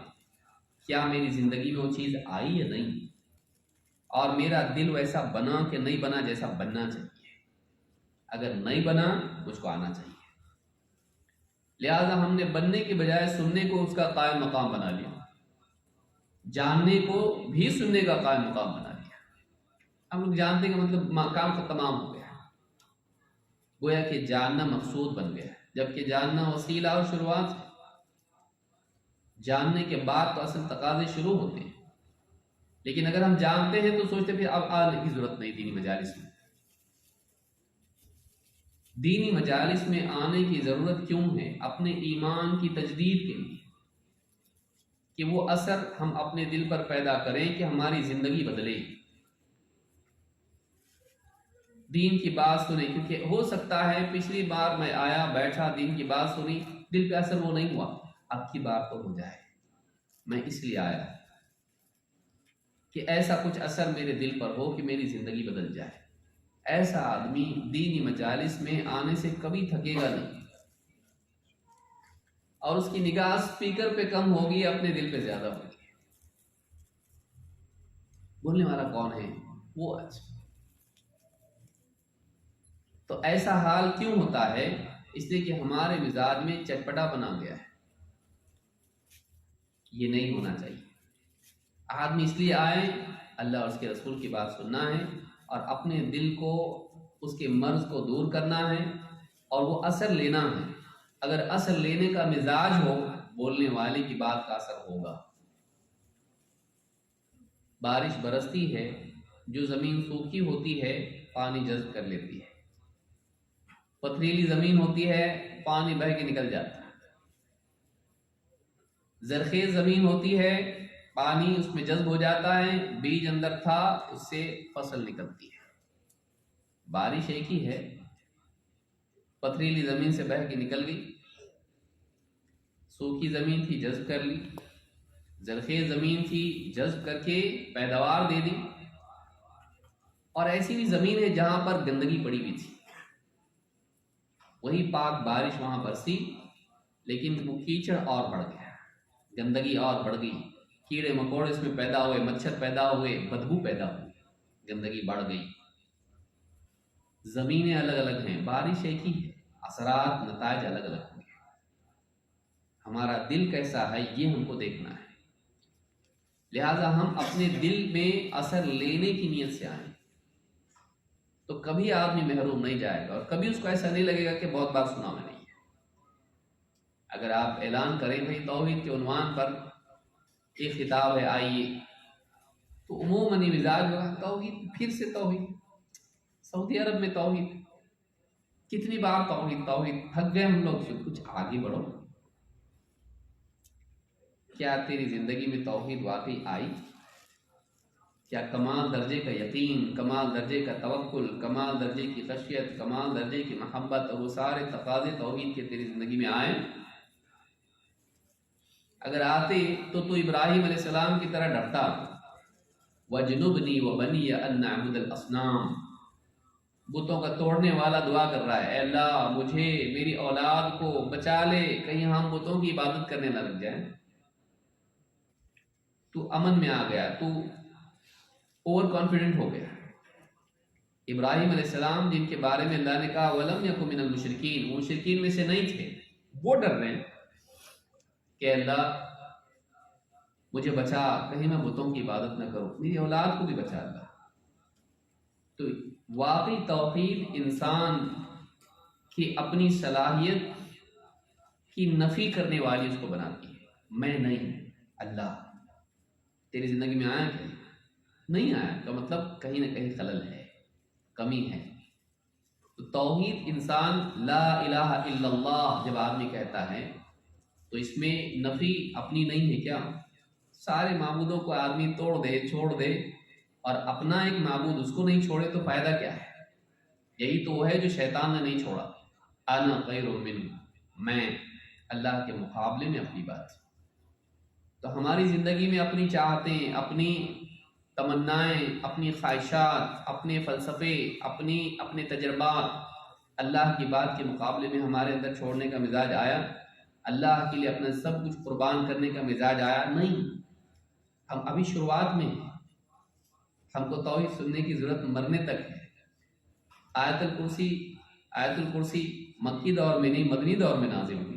Speaker 1: کیا میری زندگی میں وہ چیز آئی یا نہیں؟ اور میرا دل ویسا بنا کہ نہیں بنا جیسا بننا چاہیے؟ اگر نہیں بنا مجھ کو آنا چاہیے۔ لہذا ہم نے بننے کے بجائے سننے کو اس کا قائم مقام بنا لیا، جاننے کو بھی سننے کا قائم مقام بنا لیا۔ ہم لوگ جانتے کا مطلب کام کا تمام ہو گیا، گویا کہ جاننا مقصود بن گیا، جبکہ جاننا وسیلہ اور شروعات ہے۔ جاننے کے بعد تو اصل تقاضے شروع ہوتے ہیں، لیکن اگر ہم جانتے ہیں تو سوچتے پھر اب آنے کی ضرورت نہیں دینی مجالس میں۔ دینی مجالس میں آنے کی ضرورت کیوں ہے؟ اپنے ایمان کی تجدید کے لیے، کہ وہ اثر ہم اپنے دل پر پیدا کریں کہ ہماری زندگی بدلے، دین کی بات سنیں۔ کیونکہ ہو سکتا ہے پچھلی بار میں آیا بیٹھا دین کی بات سنی، دل پہ اثر وہ نہیں ہوا، اب کی بار تو ہو جائے، میں اس لیے آیا کہ ایسا کچھ اثر میرے دل پر ہو کہ میری زندگی بدل جائے۔ ایسا آدمی دینی مجالس میں آنے سے کبھی تھکے گا نہیں، اور اس کی نگاہ سپیکر پہ کم ہوگی، اپنے دل پہ زیادہ ہوگی۔ بولنے والا کون ہے؟ وہ اچھا۔ تو ایسا حال کیوں ہوتا ہے؟ اس لیے کہ ہمارے مزاج میں چٹپٹا بنا گیا ہے، یہ نہیں ہونا چاہیے۔ آدمی اس لیے آئے اللہ اور اس کے رسول کی بات سننا ہے، اور اپنے دل کو اس کے مرض کو دور کرنا ہے، اور وہ اثر لینا ہے۔ اگر اثر لینے کا مزاج ہو، بولنے والے کی بات کا اثر ہوگا۔ بارش برستی ہے، جو زمین سوکھی ہوتی ہے پانی جذب کر لیتی ہے، پتھریلی زمین ہوتی ہے پانی بہہ کے نکل جاتا ہے، زرخیز زمین ہوتی ہے پانی اس میں جذب ہو جاتا ہے، بیج اندر تھا اس سے فصل نکلتی ہے۔ بارش ایک ہی ہے، پتھریلی زمین سے بہہ کے نکل گئی، سوکھی زمین تھی جذب کر لی، زرخیز زمین تھی جذب کر کے پیداوار دے دی، اور ایسی بھی زمین ہے جہاں پر گندگی پڑی ہوئی تھی، وہی پاک بارش وہاں برسی، لیکن وہ کیچڑ اور بڑھ گیا، گندگی اور بڑھ گئی، کیڑے مکوڑے اس میں پیدا ہوئے، مچھر پیدا ہوئے، بدبو پیدا ہوئی، گندگی بڑھ گئی۔ زمینیں الگ الگ ہیں، بارش ایک ہی ہے، اثرات نتائج الگ الگ ہوں گے۔ ہمارا دل کیسا ہے یہ ہم کو دیکھنا ہے، لہذا ہم اپنے دل میں اثر لینے کی نیت سے آئیں تو کبھی آدمی محروم نہیں جائے گا، اور کبھی اس کو ایسا نہیں لگے گا کہ بہت بار سنا میں نہیں ہے۔ اگر آپ اعلان کریں بھائی توحید کے عنوان پر ایک خطاب ہے آئیے، تو عموماً مزاج ہوا توحید، پھر سے توحید، سعودی عرب میں توحید، کتنی بار توحید توحید، تھک گئے ہم لوگ، کچھ آگے بڑھو۔ کیا تیری زندگی میں توحید واقعی آئی؟ کیا کمال درجے کا یقین، کمال درجے کا توکل، کمال درجے کی خشیت، کمال درجے کی محبت اور وہ سارے تقاضے توحید کے تیری زندگی میں آئے؟ اگر آتے تو ابراہیم علیہ السلام کی طرح ڈرتا، وَجْنُبْنِي وَبَنِيَ أَن نَعْبُدَ الْأَصْنَامَ، بتوں کا توڑنے والا دعا کر رہا ہے، اے اللہ مجھے میری اولاد کو بچا لے، کہیں ہم بتوں کی عبادت کرنے نہ لگ جائیں۔ تو امن میں آ گیا، تو اوور کانفیڈنٹ ہو گیا۔ ابراہیم علیہ السلام جن کے بارے میں اللہ نے کہا وَلَمْ يَكُن مِنَ الْمُشْرِكِينَ، وہ مشرکین میں سے نہیں تھے، وہ ڈر رہے ہیں کہ اللہ مجھے بچا، کہیں میں بتوں کی عبادت نہ کروں، میری اولاد کو بھی بچا اللہ۔ تو واقعی توحید انسان کی اپنی صلاحیت کی نفی کرنے والی اس کو بناتی ہے۔ میں نہیں، اللہ تیری زندگی میں آیا کہ نہیں آیا کا مطلب کہیں نہ کہیں خلل ہے، کمی ہے۔ تو توحید انسان لا الہ الا اللہ جب آدمی کہتا ہے تو اس میں نفی اپنی نہیں ہے۔ کیا سارے معبودوں کو آدمی توڑ دے، چھوڑ دے، اور اپنا ایک معبود اس کو نہیں چھوڑے تو فائدہ کیا ہے؟ یہی تو وہ ہے جو شیطان نے نہیں چھوڑا، انا خیر منہ، میں اللہ کے مقابلے میں اپنی بات۔ تو ہماری زندگی میں اپنی چاہتیں، اپنی تمنائیں، اپنی خواہشات، اپنے فلسفے، اپنے تجربات اللہ کی بات کے مقابلے میں ہمارے اندر چھوڑنے کا مزاج آیا؟ اللہ کے لیے اپنا سب کچھ قربان کرنے کا مزاج آیا؟ نہیں، ہم ابھی شروعات میں ہیں، ہم کو توحید سننے کی ضرورت مرنے تک ہے۔ آیت الکرسی مکی دور میں نہیں، مدنی دور میں نازل ہوئی،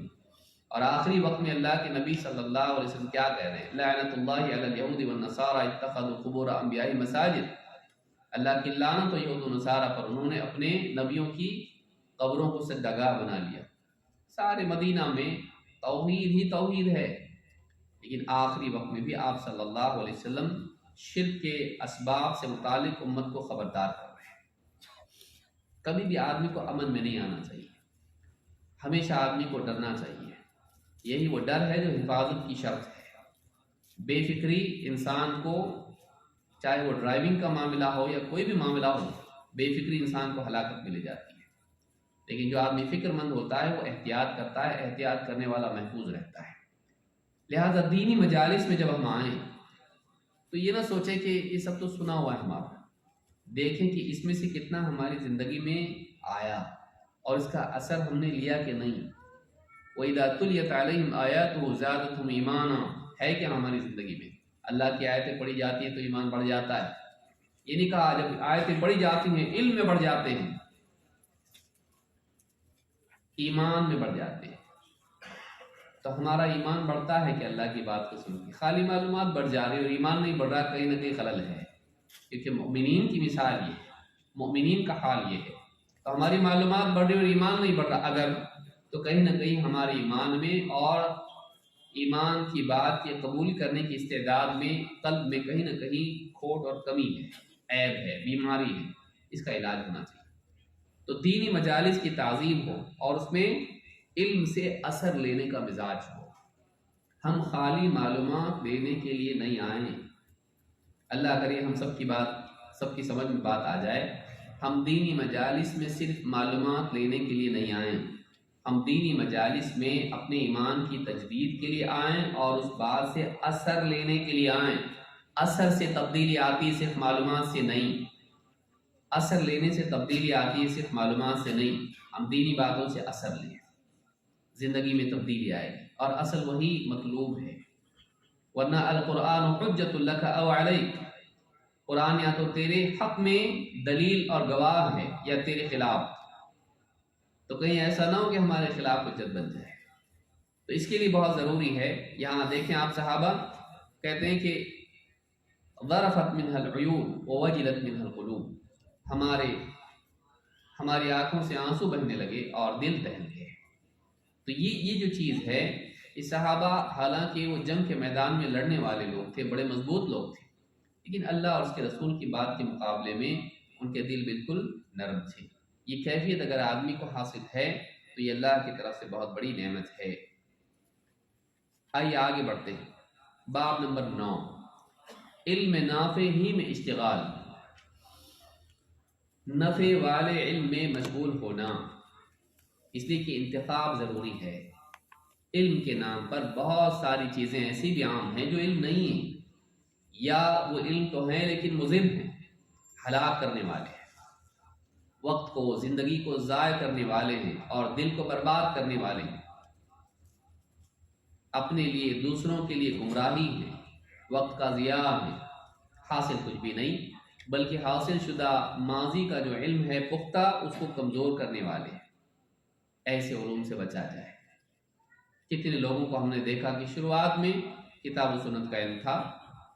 Speaker 1: اور آخری وقت میں اللہ کے نبی صلی اللہ علیہ وسلم کیا کہہ رہے ہیں؟ لعنت اللہ علی الیہود والنصارى اتخذوا قبور انبیاء مساجد، اللہ کی لعنت ہو یہود و نصارہ پر، انہوں نے اپنے نبیوں کی قبروں کو سجدہ بنا لیا۔ سارے مدینہ میں توحید ہی توحید ہے، لیکن آخری وقت میں بھی آپ صلی اللہ علیہ وسلم شرک کے اسباب سے متعلق امت کو خبردار کر رہے ہیں۔ کبھی بھی آدمی کو امن میں نہیں آنا چاہیے، ہمیشہ آدمی کو ڈرنا چاہیے۔ یہی وہ ڈر ہے جو حفاظت کی شرط ہے۔ بے فکری انسان کو، چاہے وہ ڈرائیونگ کا معاملہ ہو یا کوئی بھی معاملہ ہو، بے فکری انسان کو ہلاکت میں لے جاتی ہے۔ لیکن جو آدمی فکر مند ہوتا ہے وہ احتیاط کرتا ہے، احتیاط کرنے والا محفوظ رہتا ہے۔ لہذا دینی مجالس میں جب ہم آئیں تو یہ نہ سوچیں کہ یہ سب تو سنا ہوا ہے ہمارا، دیکھیں کہ اس میں سے کتنا ہماری زندگی میں آیا اور اس کا اثر ہم نے لیا کہ نہیں۔ وَإِذَا تُلِيَتْ عَلَيْهِمْ آيَاتُهُ زَادَتْهُمْ إِيمَانًا، ہے کہ ہماری زندگی میں اللہ کی آیتیں پڑھی جاتی ہیں تو ایمان بڑھ جاتا ہے؟ یہ نہیں کہا جب آیتیں پڑھی جاتی ہیں علم میں بڑھ جاتے ہیں، ایمان میں بڑھ جاتے ہیں۔ تو ہمارا ایمان بڑھتا ہے کہ اللہ کی بات کو سن کے خالی معلومات بڑھ جا رہی اور ایمان نہیں بڑھ رہا، کہیں نہ کہیں خلل ہے، کیونکہ مؤمنین کی مثال یہ ہے، مؤمنین کا حال یہ ہے۔ تو ہماری معلومات بڑھ رہی اور ایمان نہیں بڑھ رہا اگر، تو کہیں نہ کہیں ہمارے ایمان میں اور ایمان کی بات کے قبول کرنے کی استعداد میں، قلب میں کہیں نہ کہیں کھوٹ اور کمی ہے، عیب ہے، بیماری ہے، اس کا علاج ہونا چاہیے۔ تو دینی مجالس کی تعظیم ہو اور اس میں علم سے اثر لینے کا مزاج ہو۔ ہم خالی معلومات لینے کے لیے نہیں آئیں، اللہ کرے ہم سب کی سمجھ میں بات آ جائے۔ ہم دینی مجالس میں صرف معلومات لینے کے لیے نہیں آئیں، ہم دینی مجالس میں اپنے ایمان کی تجدید کے لیے آئیں اور اس بات سے اثر لینے کے لیے آئیں۔ اثر سے تبدیلی آتی ہے، صرف معلومات سے نہیں، اثر لینے سے تبدیلی آتی ہے، صرف معلومات سے نہیں۔ ہم دینی باتوں سے اثر لیں، زندگی میں تبدیلی آئے گی، اور اصل وہی مطلوب ہے۔ ورنہ القرآن حجت لک او علیک، قرآن یا تو تیرے حق میں دلیل اور گواہ ہے یا تیرے خلاف، تو کہیں ایسا نہ ہو کہ ہمارے خلاف حجت بن جائے۔ تو اس کے لیے بہت ضروری ہے، یہاں دیکھیں آپ صحابہ کہتے ہیں کہ ظرفت منها العیون ووجلت منها القلوب، ہماری آنکھوں سے آنسو بہنے لگے اور دل دہل گئے۔ تو یہ جو چیز ہے، یہ صحابہ حالانکہ وہ جنگ کے میدان میں لڑنے والے لوگ تھے، بڑے مضبوط لوگ تھے، لیکن اللہ اور اس کے رسول کی بات کے مقابلے میں ان کے دل بالکل نرم تھے۔ یہ کیفیت اگر آدمی کو حاصل ہے تو یہ اللہ کی طرف سے بہت بڑی نعمت ہے۔ آئیے آگے بڑھتے ہیں۔ باب نمبر 9، علم نافع ہی میں اشتغال، نفع والے علم میں مشغول ہونا، اس لیے کہ انتخاب ضروری ہے۔ علم کے نام پر بہت ساری چیزیں ایسی بھی عام ہیں جو علم نہیں ہیں، یا وہ علم تو ہیں لیکن مضر ہیں، ہلاک کرنے والے ہیں، وقت کو زندگی کو ضائع کرنے والے ہیں اور دل کو برباد کرنے والے ہیں، اپنے لیے دوسروں کے لیے گمراہی ہے، وقت کا ضیاع ہے، حاصل کچھ بھی نہیں بلکہ حاصل شدہ ماضی کا جو علم ہے پختہ اس کو کمزور کرنے والے ہیں۔ ایسے علوم سے بچا جائے۔ کتنے لوگوں کو ہم نے دیکھا کہ شروعات میں کتاب و سنت کا علم تھا،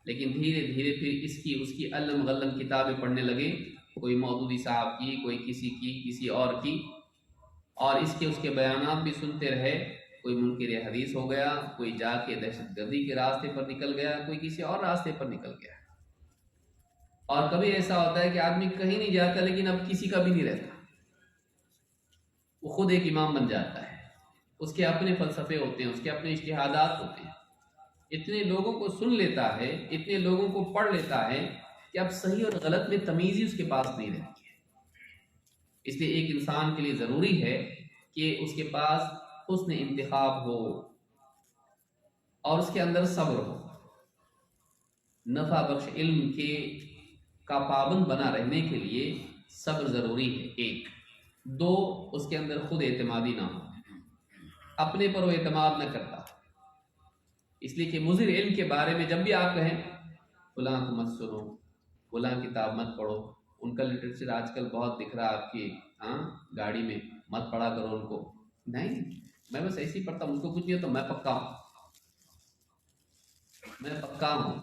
Speaker 1: لیکن دھیرے دھیرے پھر اس کی علم غلم کتابیں پڑھنے لگے، کوئی مودودی صاحب کی، کوئی کسی کی، کسی اور کی، اور اس کے بیانات بھی سنتے رہے۔ کوئی منکر حدیث ہو گیا، کوئی جا کے دہشت گردی کے راستے پر نکل گیا، کوئی کسی اور راستے پر نکل گیا۔ اور کبھی ایسا ہوتا ہے کہ آدمی کہیں نہیں جاتا لیکن اب کسی کا بھی نہیں رہتا، وہ خود ایک امام بن جاتا ہے، اس کے اپنے فلسفے ہوتے ہیں، اس کے اپنے اجتہادات ہوتے ہیں، اتنے لوگوں کو سن لیتا ہے، اتنے لوگوں کو پڑھ لیتا ہے کہ اب صحیح اور غلط میں تمیز ہی اس کے پاس نہیں رہتی ہے۔ اس لیے ایک انسان کے لیے ضروری ہے کہ اس کے پاس حسن انتخاب ہو اور اس کے اندر صبر ہو۔ نفع بخش علم کا پابند بنا رہنے کے لیے صبر ضروری ہے، ایک۔ دو، اس کے اندر خود اعتمادی نہ ہو، اپنے پر وہ اعتماد نہ کرتا، اس لیے کہ مضر علم کے بارے میں جب بھی آپ کہیں فلاں کو مت سنو، فلاں کتاب مت پڑھو، ان کا لٹریچر آج کل بہت دکھ رہا آپ کی گاڑی میں، مت پڑھا کرو ان کو۔ نہیں، میں بس ایسے ہی پڑھتا ہوں، ان کو کچھ نہیں ہوتا، میں پکا ہوں، میں پکا ہوں،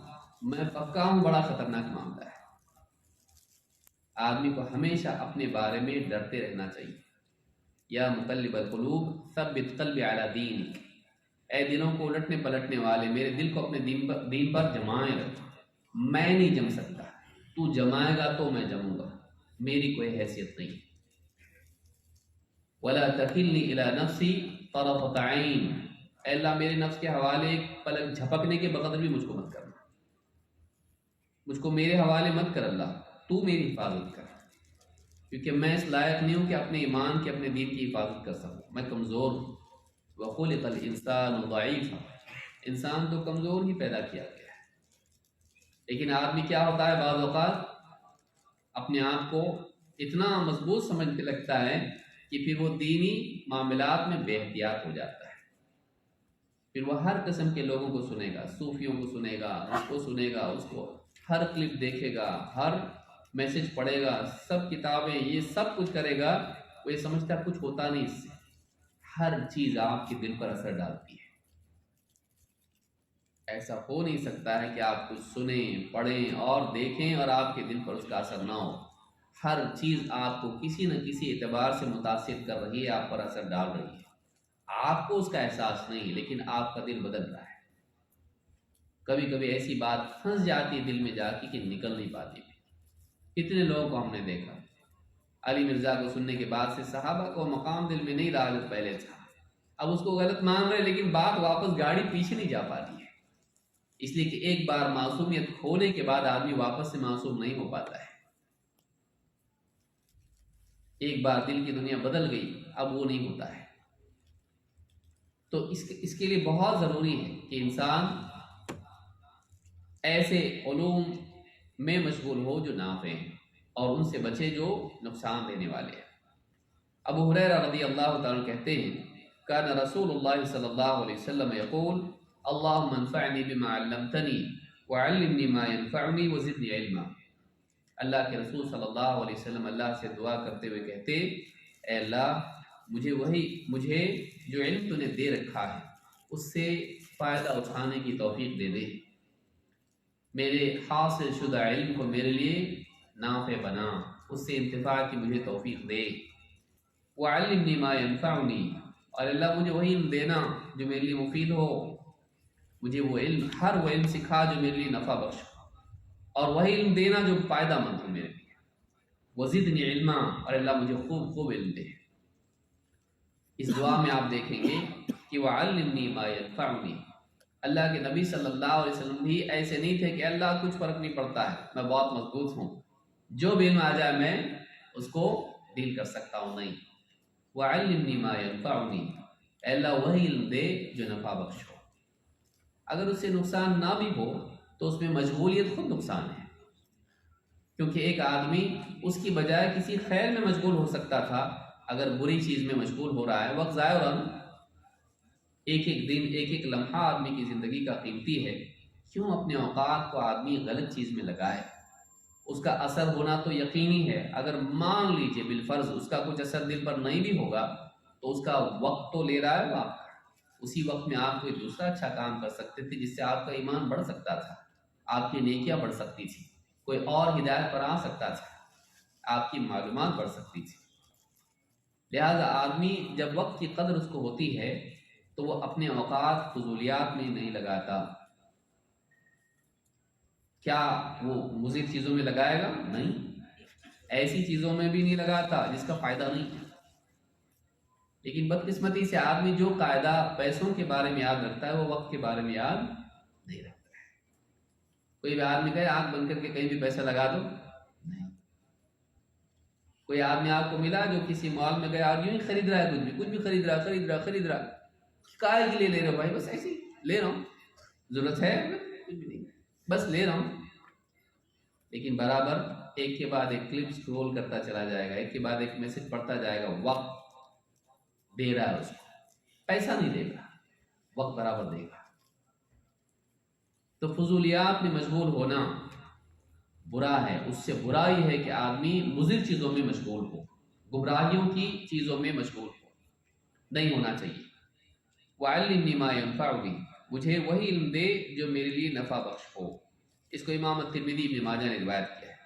Speaker 1: میں پکا ہوں، بڑا خطرناک معاملہ ہے۔ آدمی کو ہمیشہ اپنے بارے میں ڈرتے رہنا چاہیے۔ یا مقلب القلوب ثبت قلبی علی دینک، اے دلوں کو الٹنے پلٹنے والے، میرے دل کو اپنے دین پر جمائے رکھ۔ میں نہیں جم سکتا، تو جمائے گا تو میں جموں گا، میری کوئی حیثیت نہیں۔ ولا تکلنی الی نفسی طرفۃ عین، اے اللہ میرے نفس کے حوالے ایک پلک جھپکنے کے بقدر بھی مجھ کو مت کرنا، مجھ کو میرے حوالے مت کر اللہ، تو میری حفاظت کر، کیونکہ میں اس لائق نہیں ہوں کہ اپنے ایمان کے، اپنے دین کی حفاظت کر سکوں، میں کمزور ہوں۔ وَخُلِقَ الْإِنسَانُ ضَعِيفًا، انسان تو کمزور ہی پیدا کیا گیا ہے، لیکن آدمی کیا ہوتا ہے بعض اوقات اپنے آپ کو اتنا مضبوط سمجھنے لگتا ہے کہ پھر وہ دینی معاملات میں بے احتیاط ہو جاتا ہے، پھر وہ ہر قسم کے لوگوں کو سنے گا، صوفیوں کو سنے گا، اس کو سنے گا، اس کو ہر کلپ دیکھے گا، ہر میسج پڑھے گا، سب کتابیں، یہ سب کچھ کرے گا، وہ یہ سمجھتا ہے کچھ ہوتا نہیں اس سے۔ ہر چیز آپ کے دل پر اثر ڈالتی ہے، ایسا ہو نہیں سکتا ہے کہ آپ کچھ سنیں، پڑھیں اور دیکھیں اور آپ کے دل پر اس کا اثر نہ ہو۔ ہر چیز آپ کو کسی نہ کسی اعتبار سے متاثر کر رہی ہے، آپ پر اثر ڈال رہی ہے، آپ کو اس کا احساس نہیں، لیکن آپ کا دل بدل رہا ہے۔ کبھی کبھی ایسی بات پھنس جاتی ہے دل میں جا کے کہ نکل نہیں پاتی۔ کتنے لوگوں کو ہم نے دیکھا، علی مرزا کو سننے کے بعد سے صحابہ کو مقام دل میں نہیں رہا جو پہلے تھا، اب اس کو غلط مان رہے، لیکن بات واپس گاڑی پیچھے نہیں جا پاتی ہے، اس لیے کہ ایک بار معصومیت کھونے کے بعد آدمی واپس سے معصوم نہیں ہو پاتا ہے۔ ایک بار دل کی دنیا بدل گئی، اب وہ نہیں ہوتا ہے۔ تو اس کے لیے بہت ضروری ہے کہ انسان ایسے علوم میں مشغول ہو جو نافع ہیں، اور ان سے بچے جو نقصان دینے والے ہیں۔ ابو ہریرہ رضی اللہ تعالیٰ کہتے ہیں کان رسول اللہ صلی اللہ علیہ وسلم یقول اللہم انفعنی بما علمتنی وعلمنی ما ینفعنی وزدنی علما، اللہ کے رسول صلی اللہ علیہ وسلم اللہ سے دعا کرتے ہوئے کہتے، اے اللہ مجھے جو علم تو نے دے رکھا ہے اس سے فائدہ اٹھانے کی توفیق دے دے، میرے حاصل شدہ علم کو میرے لیے نافع بنا، اس سے انتفاع کی مجھے توفیق دے۔ وعلمنی ما ینفعنی، اور اللہ مجھے وہی علم دینا جو میرے لیے مفید ہو، مجھے وہ علم، ہر وہ علم سکھا جو میرے لیے نفع بخش ہو۔ اور وہی علم دینا جو فائدہ مند ہو میرے لیے. وزدنی علما، اور اللہ مجھے خوب خوب علم دے. اس دعا میں آپ دیکھیں گے کہ وعلمنی ما ینفعنی. اللہ کے نبی صلی اللہ علیہ وسلم بھی ایسے نہیں تھے کہ اللہ کچھ فرق نہیں پڑتا ہے، میں بہت مضبوط ہوں، جو بھی علم آ جائے میں اس کو ڈیل کر سکتا ہوں. نہیں، وعلمنی ما ینفعنی، اے اللہ وہی علم دے جو نفع بخش ہو. اگر اس سے نقصان نہ بھی ہو تو اس میں مشغولیت خود نقصان ہے، کیونکہ ایک آدمی اس کی بجائے کسی خیر میں مشغول ہو سکتا تھا. اگر بری چیز میں مشغول ہو رہا ہے، وقت ضائع ہو رہا ہے. ایک ایک دن، ایک ایک لمحہ آدمی کی زندگی کا قیمتی ہے. کیوں اپنے اوقات کو آدمی غلط چیز میں لگائے؟ اس کا اثر ہونا تو یقینی ہے. اگر مان لیجئے بالفرض اس کا کچھ اثر دل پر نہیں بھی ہوگا تو اس کا وقت تو لے رہا ہے وہ آپ کا. اسی وقت میں آپ کوئی دوسرا اچھا کام کر سکتے تھے جس سے آپ کا ایمان بڑھ سکتا تھا، آپ کی نیکیاں بڑھ سکتی تھی، کوئی اور ہدایت پر آ سکتا تھا، آپ کی معلومات بڑھ سکتی تھی. لہذا آدمی جب وقت کی قدر اس کو ہوتی ہے تو وہ اپنے اوقات فضولیات میں نہیں لگاتا. کیا وہ مضر چیزوں میں لگائے گا؟ نہیں، ایسی چیزوں میں بھی نہیں لگاتا جس کا فائدہ نہیں ہے. لیکن بدقسمتی سے آدمی جو قاعدہ پیسوں کے بارے میں یاد رکھتا ہے وہ وقت کے بارے میں یاد نہیں رکھتا ہے. کوئی بھی آدمی کہے آنکھ بند کر کے کہیں بھی پیسہ لگا دو، نہیں. کوئی آدمی آپ کو ملا جو کسی مال میں گیا اور یوں ہی خرید رہا ہے، کچھ بھی خرید رہا ہے. کائے کے لیے لے رہے ہو بھائی؟ بس ایسے ہی لے رہا ہوں، ضرورت ہے کچھ بھی نہیں، بس لے رہا ہوں. لیکن برابر ایک کے بعد ایک کلپ سکرول کرتا چلا جائے گا، ایک کے بعد ایک میسج پڑھتا جائے گا. وقت دے رہا ہے اس کو، پیسہ نہیں دے گا، وقت برابر دے گا. تو فضولیات میں مشغول ہونا برا ہے. اس سے برا ہی ہے کہ آدمی مضر چیزوں میں مشغول ہو، گمراہیوں کی چیزوں میں مشغول ہو. نہیں ہونا چاہیے. وعلمنی ما ینفعنی، مجھے وہی علم دے جو میرے لیے نفع بخش ہو. اس کو امام الترمذی ابن ماجہ نے روایت کیا ہے.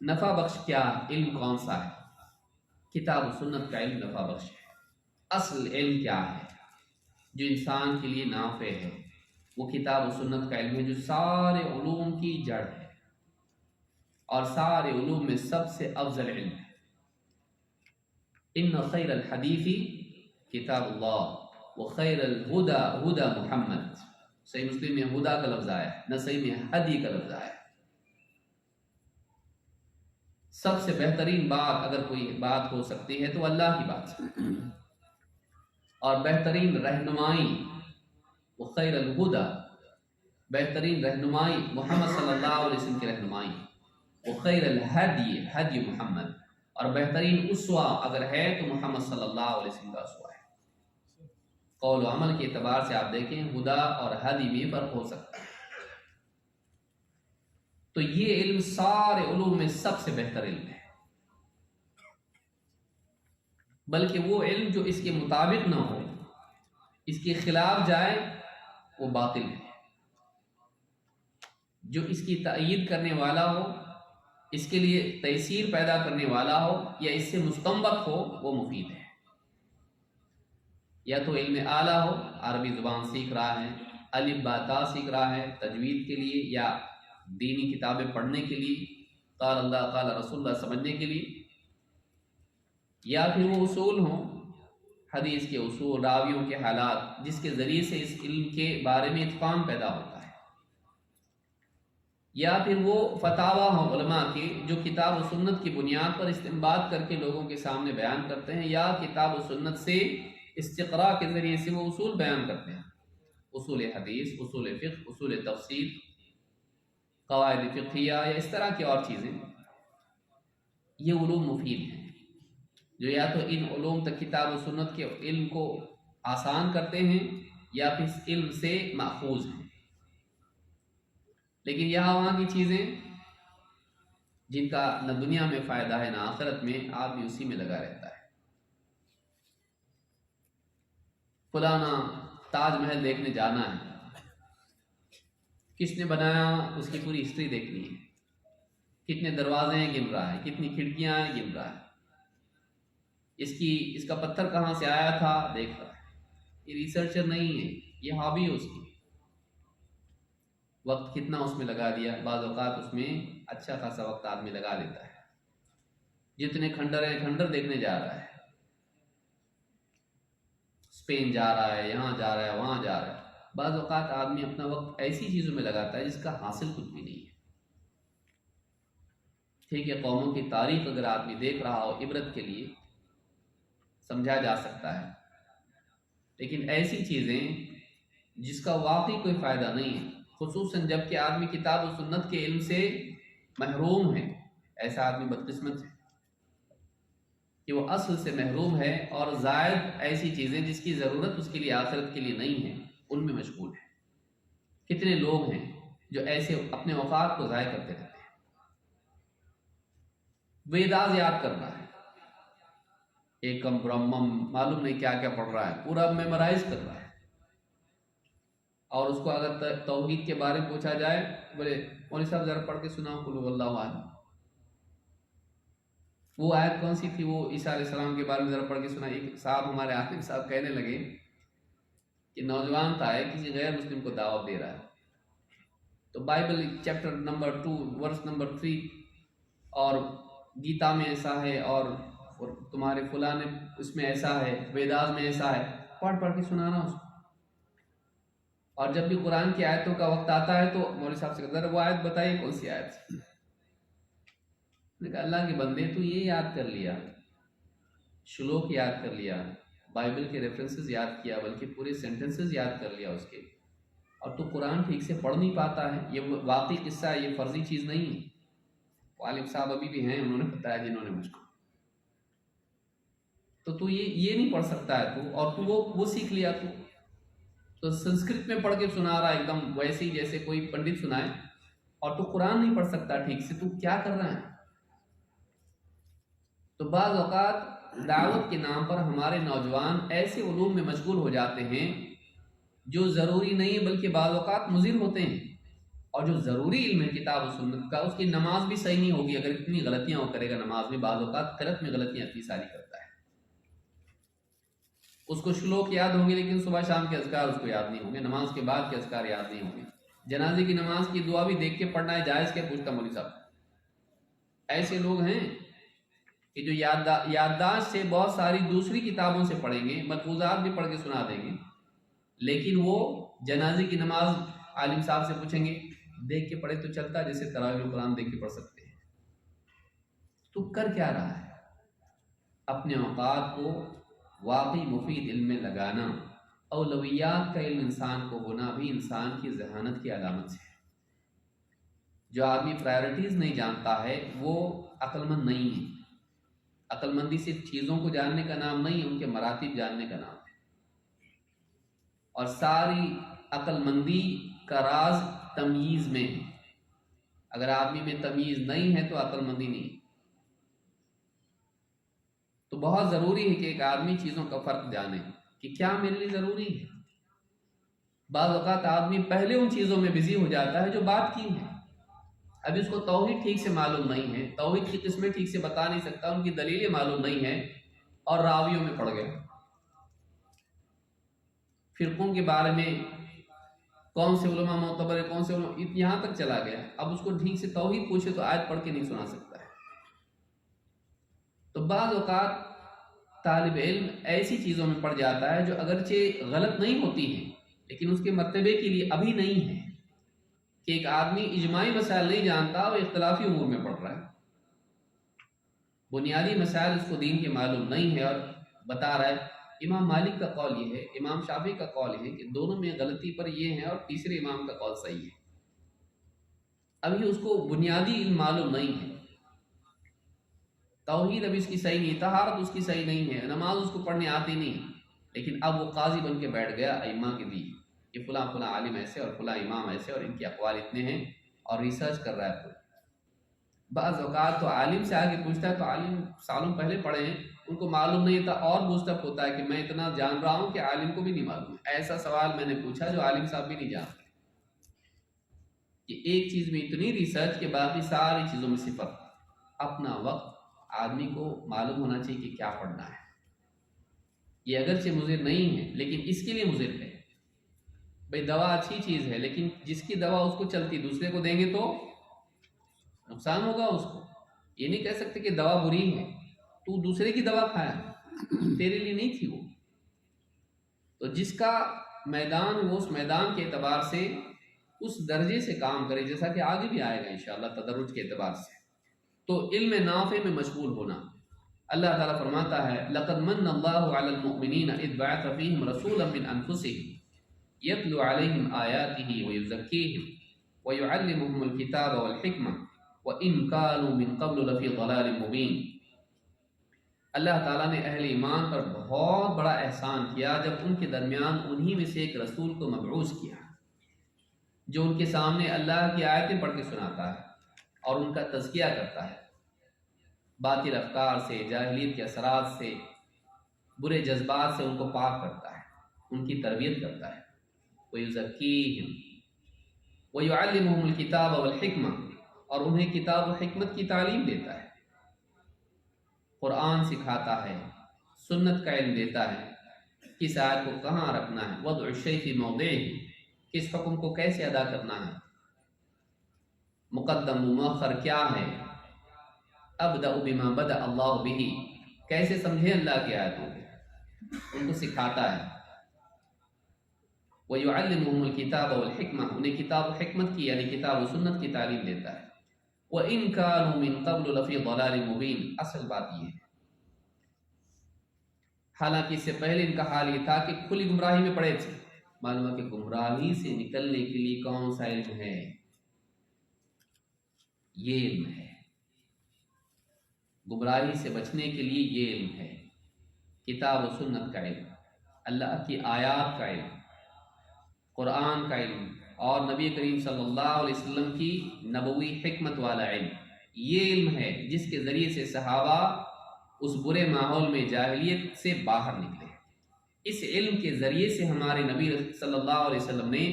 Speaker 1: نفع بخش کیا ہے؟ علم کون سا ہے؟ کتاب و سنت کا علم نفع بخش ہے. اصل علم کیا ہے جو انسان کے لیے نافع ہے؟ وہ کتاب و سنت کا علم ہے جو سارے علوم کی جڑ ہے اور سارے علوم میں سب سے افضل علم ہے. ان خیر الحدیث کتاب اللہ وخیر الہدی ہدی محمد. صحیح مسلم میں ہدا کا لفظ آیا ہے، نسائی میں ہدی کا لفظ آیا ہے. سب سے بہترین بات اگر کوئی بات ہو سکتی ہے تو اللہ کی بات ہے. اور بہترین رہنمائی وخیر الہدی، بہترین رہنمائی محمد صلی اللہ علیہ وسلم کی رہنمائی. وخیر الہدی ہدی محمد، اور بہترین اسوہ اگر ہے تو محمد صلی اللہ علیہ وسلم کا اسوہ ہے. قول و عمل کے اعتبار سے آپ دیکھیں ہدا اور ہدی میں فرق ہو سکتا ہے. تو یہ علم سارے علوم میں سب سے بہتر علم ہے. بلکہ وہ علم جو اس کے مطابق نہ ہو، اس کے خلاف جائے، وہ باطل ہے. جو اس کی تائید کرنے والا ہو، اس کے لیے تیسیر پیدا کرنے والا ہو یا اس سے مستنبط ہو، وہ مفید ہے. یا تو علم اعلیٰ ہو، عربی زبان سیکھ رہا ہے، الف با تا سیکھ رہا ہے تجوید کے لیے یا دینی کتابیں پڑھنے کے لیے، قال اللہ قال رسول اللہ سمجھنے کے لیے. یا پھر وہ اصول ہوں، حدیث کے اصول، راویوں کے حالات، جس کے ذریعے سے اس علم کے بارے میں اتقان پیدا ہوتا ہے. یا پھر وہ فتاوی ہوں علماء کے جو کتاب و سنت کی بنیاد پر استنباط کر کے لوگوں کے سامنے بیان کرتے ہیں، یا کتاب و سنت سے استقراء کے ذریعے سے وہ اصول بیان کرتے ہیں. اصول حدیث، اصول فقہ، اصول تفسیر، قواعد فقہیہ یا اس طرح کی اور چیزیں. یہ علوم مفید ہیں جو یا تو ان علوم تک کتاب و سنت کے علم کو آسان کرتے ہیں یا پھر اس علم سے ماخوذ ہیں. لیکن یہاں وہاں کی چیزیں جن کا نہ دنیا میں فائدہ ہے نہ آخرت میں، آدمی اسی میں لگا رہتا ہے. فلانا تاج محل دیکھنے جانا ہے، کس نے بنایا اس کی پوری ہسٹری دیکھنی ہے، کتنے دروازے ہیں گن رہا ہے، کتنی کھڑکیاں ہیں گن رہا ہے، اس کا پتھر کہاں سے آیا تھا دیکھ رہا ہے. یہ ریسرچر نہیں ہے، یہ ہابی ہے اس کی. وقت کتنا اس میں لگا دیا. بعض اوقات اس میں اچھا خاصا وقت آدمی لگا لیتا ہے. جتنے کھنڈر ہیں, کھنڈر دیکھنے جا رہا ہے, اسپین جا رہا ہے, یہاں جا رہا ہے, وہاں جا رہا ہے. بعض اوقات آدمی اپنا وقت ایسی چیزوں میں لگاتا ہے جس کا حاصل کچھ بھی نہیں ہے. ٹھیک ہے, قوموں کی تاریخ اگر آدمی دیکھ رہا ہو عبرت کے لیے سمجھا جا سکتا ہے, لیکن ایسی چیزیں جس کا واقعی کوئی فائدہ نہیں ہے, خصوصاً جب کہ آدمی کتاب و سنت کے علم سے محروم ہے. ایسا آدمی بدقسمت ہے کہ وہ اصل سے محروم ہے اور زائد ایسی چیزیں جس کی ضرورت اس کے لیے آخرت کے لیے نہیں ہے ان میں مشغول ہے. کتنے لوگ ہیں جو ایسے اپنے اوقات کو ضائع کرتے رہتے ہیں. ویداز یاد کر رہا ہے, ایکم برہمم معلوم نہیں کیا کیا پڑھ رہا ہے, پورا میمورائز کر رہا ہے, اور اس کو اگر توحید کے بارے میں پوچھا جائے بولے مولوی صاحب ذرا پڑھ کے سناؤ قل هو اللہ احد. وہ آیت کون سی تھی, وہ عیسیٰ علیہ السلام کے بارے میں ذرا پڑھ کے سنا. ایک صاحب ہمارے عالم صاحب کہنے لگے کہ نوجوان تھا ہے کسی غیر مسلم کو دعوت دے رہا ہے, تو Bible chapter number 2 verse number 3 اور گیتا میں ایسا ہے اور تمہارے فلاں اس میں ایسا ہے, ویداز میں ایسا ہے, پڑھ پڑھ کے سنانا اس کو. اور جب بھی قرآن کی آیتوں کا وقت آتا ہے تو مولوی صاحب سے کہتا ہے وہ آیت بتائیے کون سی آیت. نے کہا اللہ کے بندے تو یہ یاد کر لیا, شلوک یاد کر لیا, بائبل کے ریفرنسز یاد کیا, بلکہ پورے سینٹنسز یاد کر لیا اس کے, اور تو قرآن ٹھیک سے پڑھ نہیں پاتا ہے. یہ واقعی قصہ ہے, یہ فرضی چیز نہیں ہے. عالم صاحب ابھی بھی ہیں, انہوں نے بتایا جنہوں نے مجھ کو, تو یہ نہیں پڑھ سکتا ہے تو, اور تو وہ سیکھ لیا تو سنسکرت میں پڑھ کے سنا رہا ایک دم ویسے ہی جیسے کوئی پنڈت سنائے, اور تو قرآن نہیں پڑھ سکتا ٹھیک سے, تو کیا کر رہا ہے. تو بعض اوقات دعوت کے نام پر ہمارے نوجوان ایسے علوم میں مشغول ہو جاتے ہیں جو ضروری نہیں ہے بلکہ بعض اوقات مضر ہوتے ہیں. اور جو ضروری علم ہے کتاب و سنت کا, اس کی نماز بھی صحیح نہیں ہوگی اگر اتنی غلطیاں وہ کرے گا نماز میں. بعض اوقات قرأت میں غلطیاں اتنی ساری کرتا ہے. اس کو شلوک یاد ہوں گے لیکن صبح شام کے اذکار اس کو یاد نہیں ہوں گے, نماز کے بعد کے اذکار یاد نہیں ہوں گے. جنازے کی نماز کی دعا بھی دیکھ کے پڑھنا ہے جائز کیا, پوچھتا مولوی صاحب. ایسے لوگ ہیں کہ جو یادداشت سے بہت ساری دوسری کتابوں سے پڑھیں گے, ملفوظات بھی پڑھ کے سنا دیں گے, لیکن وہ جنازے کی نماز عالم صاحب سے پوچھیں گے دیکھ کے پڑھے تو چلتا جیسے تراویح قرآن دیکھ کے پڑھ سکتے ہیں. تو کر کیا رہا ہے؟ اپنے اوقات کو واقعی مفید علم میں لگانا. اولویات کا علم انسان کو ہونا بھی انسان کی ذہانت کی علامت ہے. جو آدمی پرائرٹیز نہیں جانتا ہے وہ عقل مند نہیں ہے. عقل مندی صرف چیزوں کو جاننے کا نام نہیں, ان کے مراتب جاننے کا نام ہے. اور ساری عقل مندی کا راز تمییز میں ہے. اگر آدمی میں تمییز نہیں ہے تو عقل مندی نہیں. تو بہت ضروری ہے کہ ایک آدمی چیزوں کا فرق جانے کہ کیا میرے لیے ضروری ہے. بعض اوقات آدمی پہلے ان چیزوں میں بزی ہو جاتا ہے جو بات کی ہے. ابھی اس کو توحید ٹھیک سے معلوم نہیں ہے, توحید کی قسمیں ٹھیک سے بتا نہیں سکتا, ان کی دلیلیں معلوم نہیں ہیں, اور راویوں میں پڑ گئے. فرقوں کے بارے میں کون سے علماء معتبر ہے, کون سے علماء, یہاں تک چلا گیا. اب اس کو ٹھیک سے توحید پوچھے تو آیت پڑھ کے نہیں سنا سکتا ہے. تو بعض اوقات طالب علم ایسی چیزوں میں پڑ جاتا ہے جو اگرچہ غلط نہیں ہوتی ہیں لیکن اس کے مرتبے کے لیے ابھی نہیں ہے. کہ ایک آدمی اجماعی مسائل نہیں جانتا اور اختلافی امور میں پڑھ رہا ہے. بنیادی مسائل اس کو دین کے معلوم نہیں ہے, اور بتا رہا ہے امام مالک کا قول یہ ہے, امام شافعی کا قول یہ ہے کہ دونوں میں غلطی پر یہ ہے, اور تیسرے امام کا قول صحیح ہے. ابھی اس کو بنیادی علم معلوم نہیں ہے. توحید ابھی اس کی صحیح نہیں, طہارت اس کی صحیح نہیں ہے, نماز اس کو پڑھنے آتی نہیں, لیکن اب وہ قاضی بن کے بیٹھ گیا ائمہ کے دی کہ فلاں فلاں عالم ایسے اور فلاں امام ایسے اور ان کے اقوال اتنے ہیں, اور ریسرچ کر رہا ہے. بعض اوقات تو عالم سے آگے پوچھتا ہے تو عالم سالوں پہلے پڑھے ہیں, ان کو معلوم نہیں تھا, اور بوجھتپ ہوتا ہے کہ میں اتنا جان رہا ہوں کہ عالم کو بھی نہیں معلوم ہے. ایسا سوال میں نے پوچھا جو عالم صاحب بھی نہیں جانتے, کہ ایک چیز میں اتنی ریسرچ کہ باقی ساری چیزوں میں صفر. اپنا وقت آدمی کو معلوم ہونا چاہیے کہ کیا پڑھنا ہے. یہ اگرچہ مضر نہیں ہے لیکن اس کے لیے مضر ہے. بھئی دوا اچھی چیز ہے، لیکن جس کی دوا اس کو چلتی دوسرے کو دیں گے تو نقصان ہوگا اس کو. یہ نہیں کہہ سکتے کہ دوا بری ہے، تو دوسرے کی دوا کھایا، تیرے لیے نہیں تھی وہ. تو جس کا میدان وہ اس میدان کے اعتبار سے اس درجے سے کام کرے، جیسا کہ آگے بھی آئے گا انشاءاللہ تدرج کے اعتبار سے. تو علم نافع میں مشغول ہونا. اللہ تعالیٰ فرماتا ہے لَقَدْ مَنَّ اللَّهُ عَلَى الْمُؤْمِنِينَ إِذْ بَعَثَ فِيهِمْ رَسُولًا مِّنْ أَنفُسِهِمْ يَتْلُو عَلَيْهِمْ آيَاتِهِ وَيُزَكِّيهِمْ وَيُعَلِّمُهُمُ الْكِتَابَ وَالْحِكْمَةَ وَإِنْ كَانُوا مِنْ قَبْلُ لَفِي ضَلَالٍ مُبِينٍ. اللہ تعالیٰ نے اہل ایمان پر بہت بڑا احسان کیا جب ان کے درمیان انہی میں سے ایک رسول کو مبعوث کیا جو ان کے سامنے اللہ کی آیتیں پڑھ کے سناتا ہے اور ان کا تزکیہ کرتا ہے، باطل افکار سے، جاہلیت کے اثرات سے، برے جذبات سے ان کو پاک کرتا ہے، ان کی تربیت کرتا ہے. وَيُزَكِّيهِمْ وَيُعَلِّمُهُمُ الْكِتَابَ وَالْحِكْمَةَ اور انہیں کتاب و حکمت کی تعلیم دیتا ہے، قرآن سکھاتا ہے، سنت کا علم دیتا ہے، کس آیت کو کہاں رکھنا ہے، وضع الشیء فی موضعہ، کس حکم کو کیسے ادا کرنا ہے، مقدم و مؤخر کیا ہے، ابدأ بما بدأ اللہ بہ، کیسے سمجھیں اللہ کی آیتوں کو، ان کو سکھاتا ہے. وَيُعَلِّمُهُمُ الْكِتَابَ وَالْحِكْمَةَ انہیں کتاب و حکمت کی یعنی کتاب و سنت کی تعلیم دیتا ہے. وَإِنْ كَانُوا مِنْ قَبْلُ لَفِي ضَلَالٍ مُبِينٍ. اصل بات یہ ہے، حالانکہ اس سے پہلے ان کا حال یہ تھا کہ کھلی گمراہی میں پڑے تھے. معلوم ہے کہ گمراہی سے نکلنے کے لیے کون سا علم ہے؟ یہ علم ہے. گمراہی سے بچنے کے لیے یہ علم ہے، کتاب و سنت کا علم، اللہ کی آیات کا علم، قرآن کا علم اور نبی کریم صلی اللہ علیہ وسلم کی نبوی حکمت والا علم. یہ علم ہے جس کے ذریعے سے صحابہ اس برے ماحول میں جاہلیت سے باہر نکلے. اس علم کے ذریعے سے ہمارے نبی صلی اللہ علیہ وسلم نے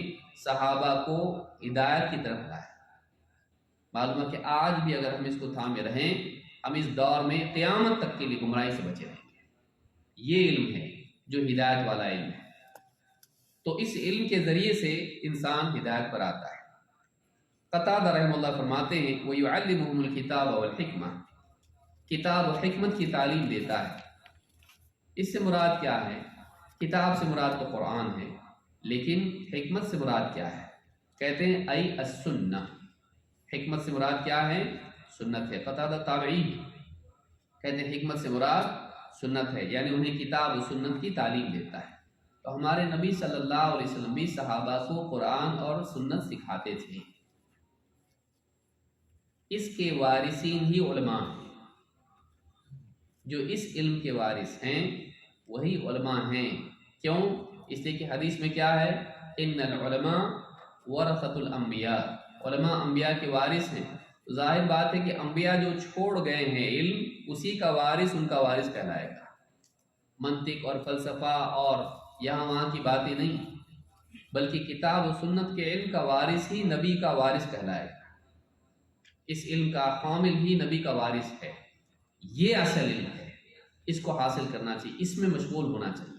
Speaker 1: صحابہ کو ہدایت کی طرف لایا. معلوم ہے کہ آج بھی اگر ہم اس کو تھامے رہیں، ہم اس دور میں قیامت تک کے لیے گمراہی سے بچے رہیں گے. یہ علم ہے جو ہدایت والا علم ہے. تو اس علم کے ذریعے سے انسان ہدایت پر آتا ہے. قتادہ رحمہ اللہ فرماتے ہیں وَيُعَلِّمُهُمُ الْكِتَابَ وَالْحِكْمَةَ، کتاب و حکمت کی تعلیم دیتا ہے. اس سے مراد کیا ہے؟ کتاب سے مراد تو قرآن ہے، لیکن حکمت سے مراد کیا ہے؟ کہتے ہیں ای السنہ. حکمت سے مراد کیا ہے؟ سنت ہے. قتادہ تابعی کہتے ہیں حکمت سے مراد سنت ہے، یعنی انہیں کتاب و سنت کی تعلیم دیتا ہے. تو ہمارے نبی صلی اللہ علیہ وسلم بھی صحابہ کو قرآن اور سنت سکھاتے تھے. اس کے وارثین ہی علماء ہیں. جو اس علم کے وارث ہیں وہی علماء ہیں. کیوں؟ اس لیے کہ حدیث میں کیا ہے؟ ان العلماء ورثۃ الانبیاء، علماء انبیاء کے وارث ہیں. ظاہر بات ہے کہ انبیاء جو چھوڑ گئے ہیں علم، اسی کا وارث ان کا وارث کہلائے گا. منطق اور فلسفہ اور یہاں وہاں کی باتیں نہیں، بلکہ کتاب و سنت کے علم کا وارث ہی نبی کا وارث کہلائے گا. اس علم کا حامل ہی نبی کا وارث ہے. یہ اصل علم ہے، اس کو حاصل کرنا چاہیے، اس میں مشغول ہونا چاہیے.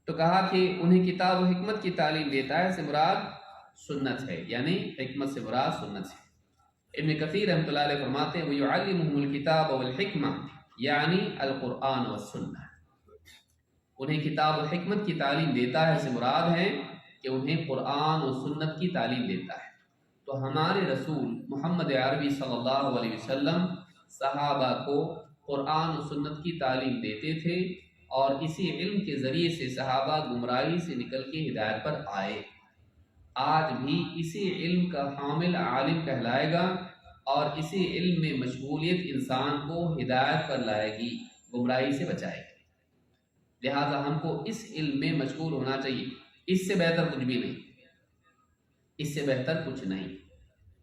Speaker 1: تو کہا کہ انہیں کتاب و حکمت کی تعلیم دیتا ہے، سے مراد سنت ہے، یعنی حکمت سے مراد سنت ہے. ابن کثیر رحمۃ اللہ علیہ فرماتے ہیں وَيُعَلِّمُهُمُ الْكِتَابَ وَالْحِكْمَةَ یعنی القرآن والسنہ. انہیں کتاب و حکمت کی تعلیم دیتا ہے سے مراد ہے کہ انہیں قرآن و سنت کی تعلیم دیتا ہے. تو ہمارے رسول محمد عربی صلی اللہ علیہ وسلم صحابہ کو قرآن و سنت کی تعلیم دیتے تھے، اور اسی علم کے ذریعے سے صحابہ گمراہی سے نکل کے ہدایت پر آئے. آج بھی اسی علم کا حامل عالم کہلائے گا، اور اسی علم میں مشغولیت انسان کو ہدایت پر لائے گی، گمراہی سے بچائے گی. لہٰذا ہم کو اس علم میں مشغول ہونا چاہیے. اس سے بہتر کچھ بھی نہیں، اس سے بہتر کچھ نہیں.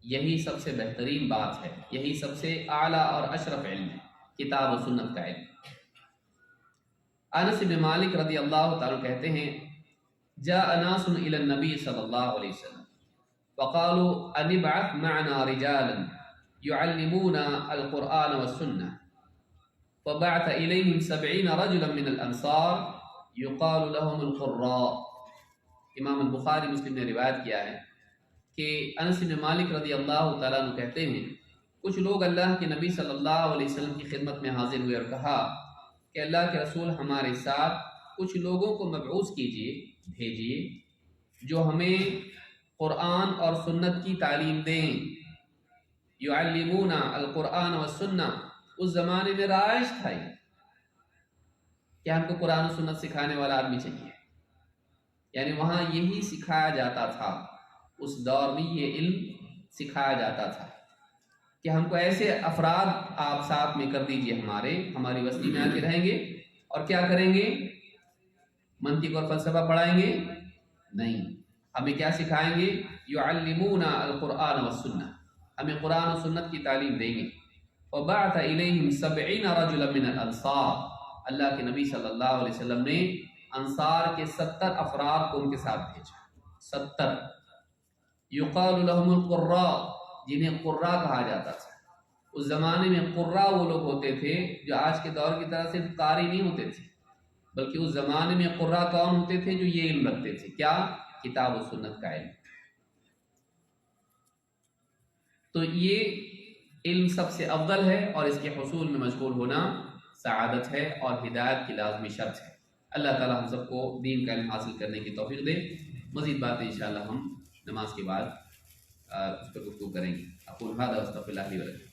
Speaker 1: یہی سب سے بہترین بات ہے، یہی سب سے اعلیٰ اور اشرف علم ہے، کتاب و سنت کا علم. انس بن مالک رضی اللہ تعالیٰ کہتے ہیں جاء ناس الى النبی صلی اللہ علیہ وسلم وقالوا ان ابعث معنا رجالا يعلمون القرآن والسنة فبعث إليهم 70 رجلا من الأنصار يقال لهم القراء. امام البخاری مسلم نے روایت کیا ہے کہ انس بن مالک رضی اللہ تعالیٰ عنہ کہتے ہیں کچھ لوگ اللہ کے نبی صلی اللہ علیہ وسلم کی خدمت میں حاضر ہوئے اور کہا کہ اللہ کے رسول ہمارے ساتھ کچھ لوگوں کو مبعوث کیجیے، بھیجیے جو ہمیں قرآن اور سنت کی تعلیم دیں۔ یعلمون القرآن والسنہ، اس زمانے میں رائج تھا یہ کہ ہم کو قرآن و سنت سکھانے والا آدمی چاہیے، یعنی وہاں یہی سکھایا جاتا تھا، اس دور میں یہ علم سکھایا جاتا تھا کہ ہم کو ایسے افراد آپ ساتھ میں کر دیجئے، ہماری وسطی میں آ کے رہیں گے اور کیا کریں گے؟ منطق اور فلسفہ پڑھائیں گے نہیں، ہمیں کیا سکھائیں گے؟ یعلمون القرآن والسنہ، ہمیں قرآن و سنت کی تعلیم دیں گے۔ وبعث الیہم 70 رجلا من الانصار، اللہ کے نبی صلی اللہ علیہ وسلم نے انصار کے 70 افراد کو ان کے ساتھ بھیجا، 70۔ یقال لهم القراء، جنہیں قراء کہا جاتا تھا۔ اس زمانے میں قراء وہ لوگ ہوتے تھے جو آج کے دور کی طرح صرف قاری نہیں ہوتے تھے، بلکہ اس زمانے میں قراء کون ہوتے تھے؟ جو یہ علم رکھتے تھے، کیا؟ کتاب و سنت کا علم۔ تو یہ علم سب سے افضل ہے اور اس کے حصول میں مشغول ہونا سعادت ہے اور ہدایت کی لازمی شرط ہے۔ اللہ تعالی ہم سب کو دین کا علم حاصل کرنے کی توفیق دے۔ مزید باتیں انشاءاللہ ہم نماز کے بعد اس پر گفتگو کریں گے۔ اقول ھذا واستغفر اللہ لی ولکم۔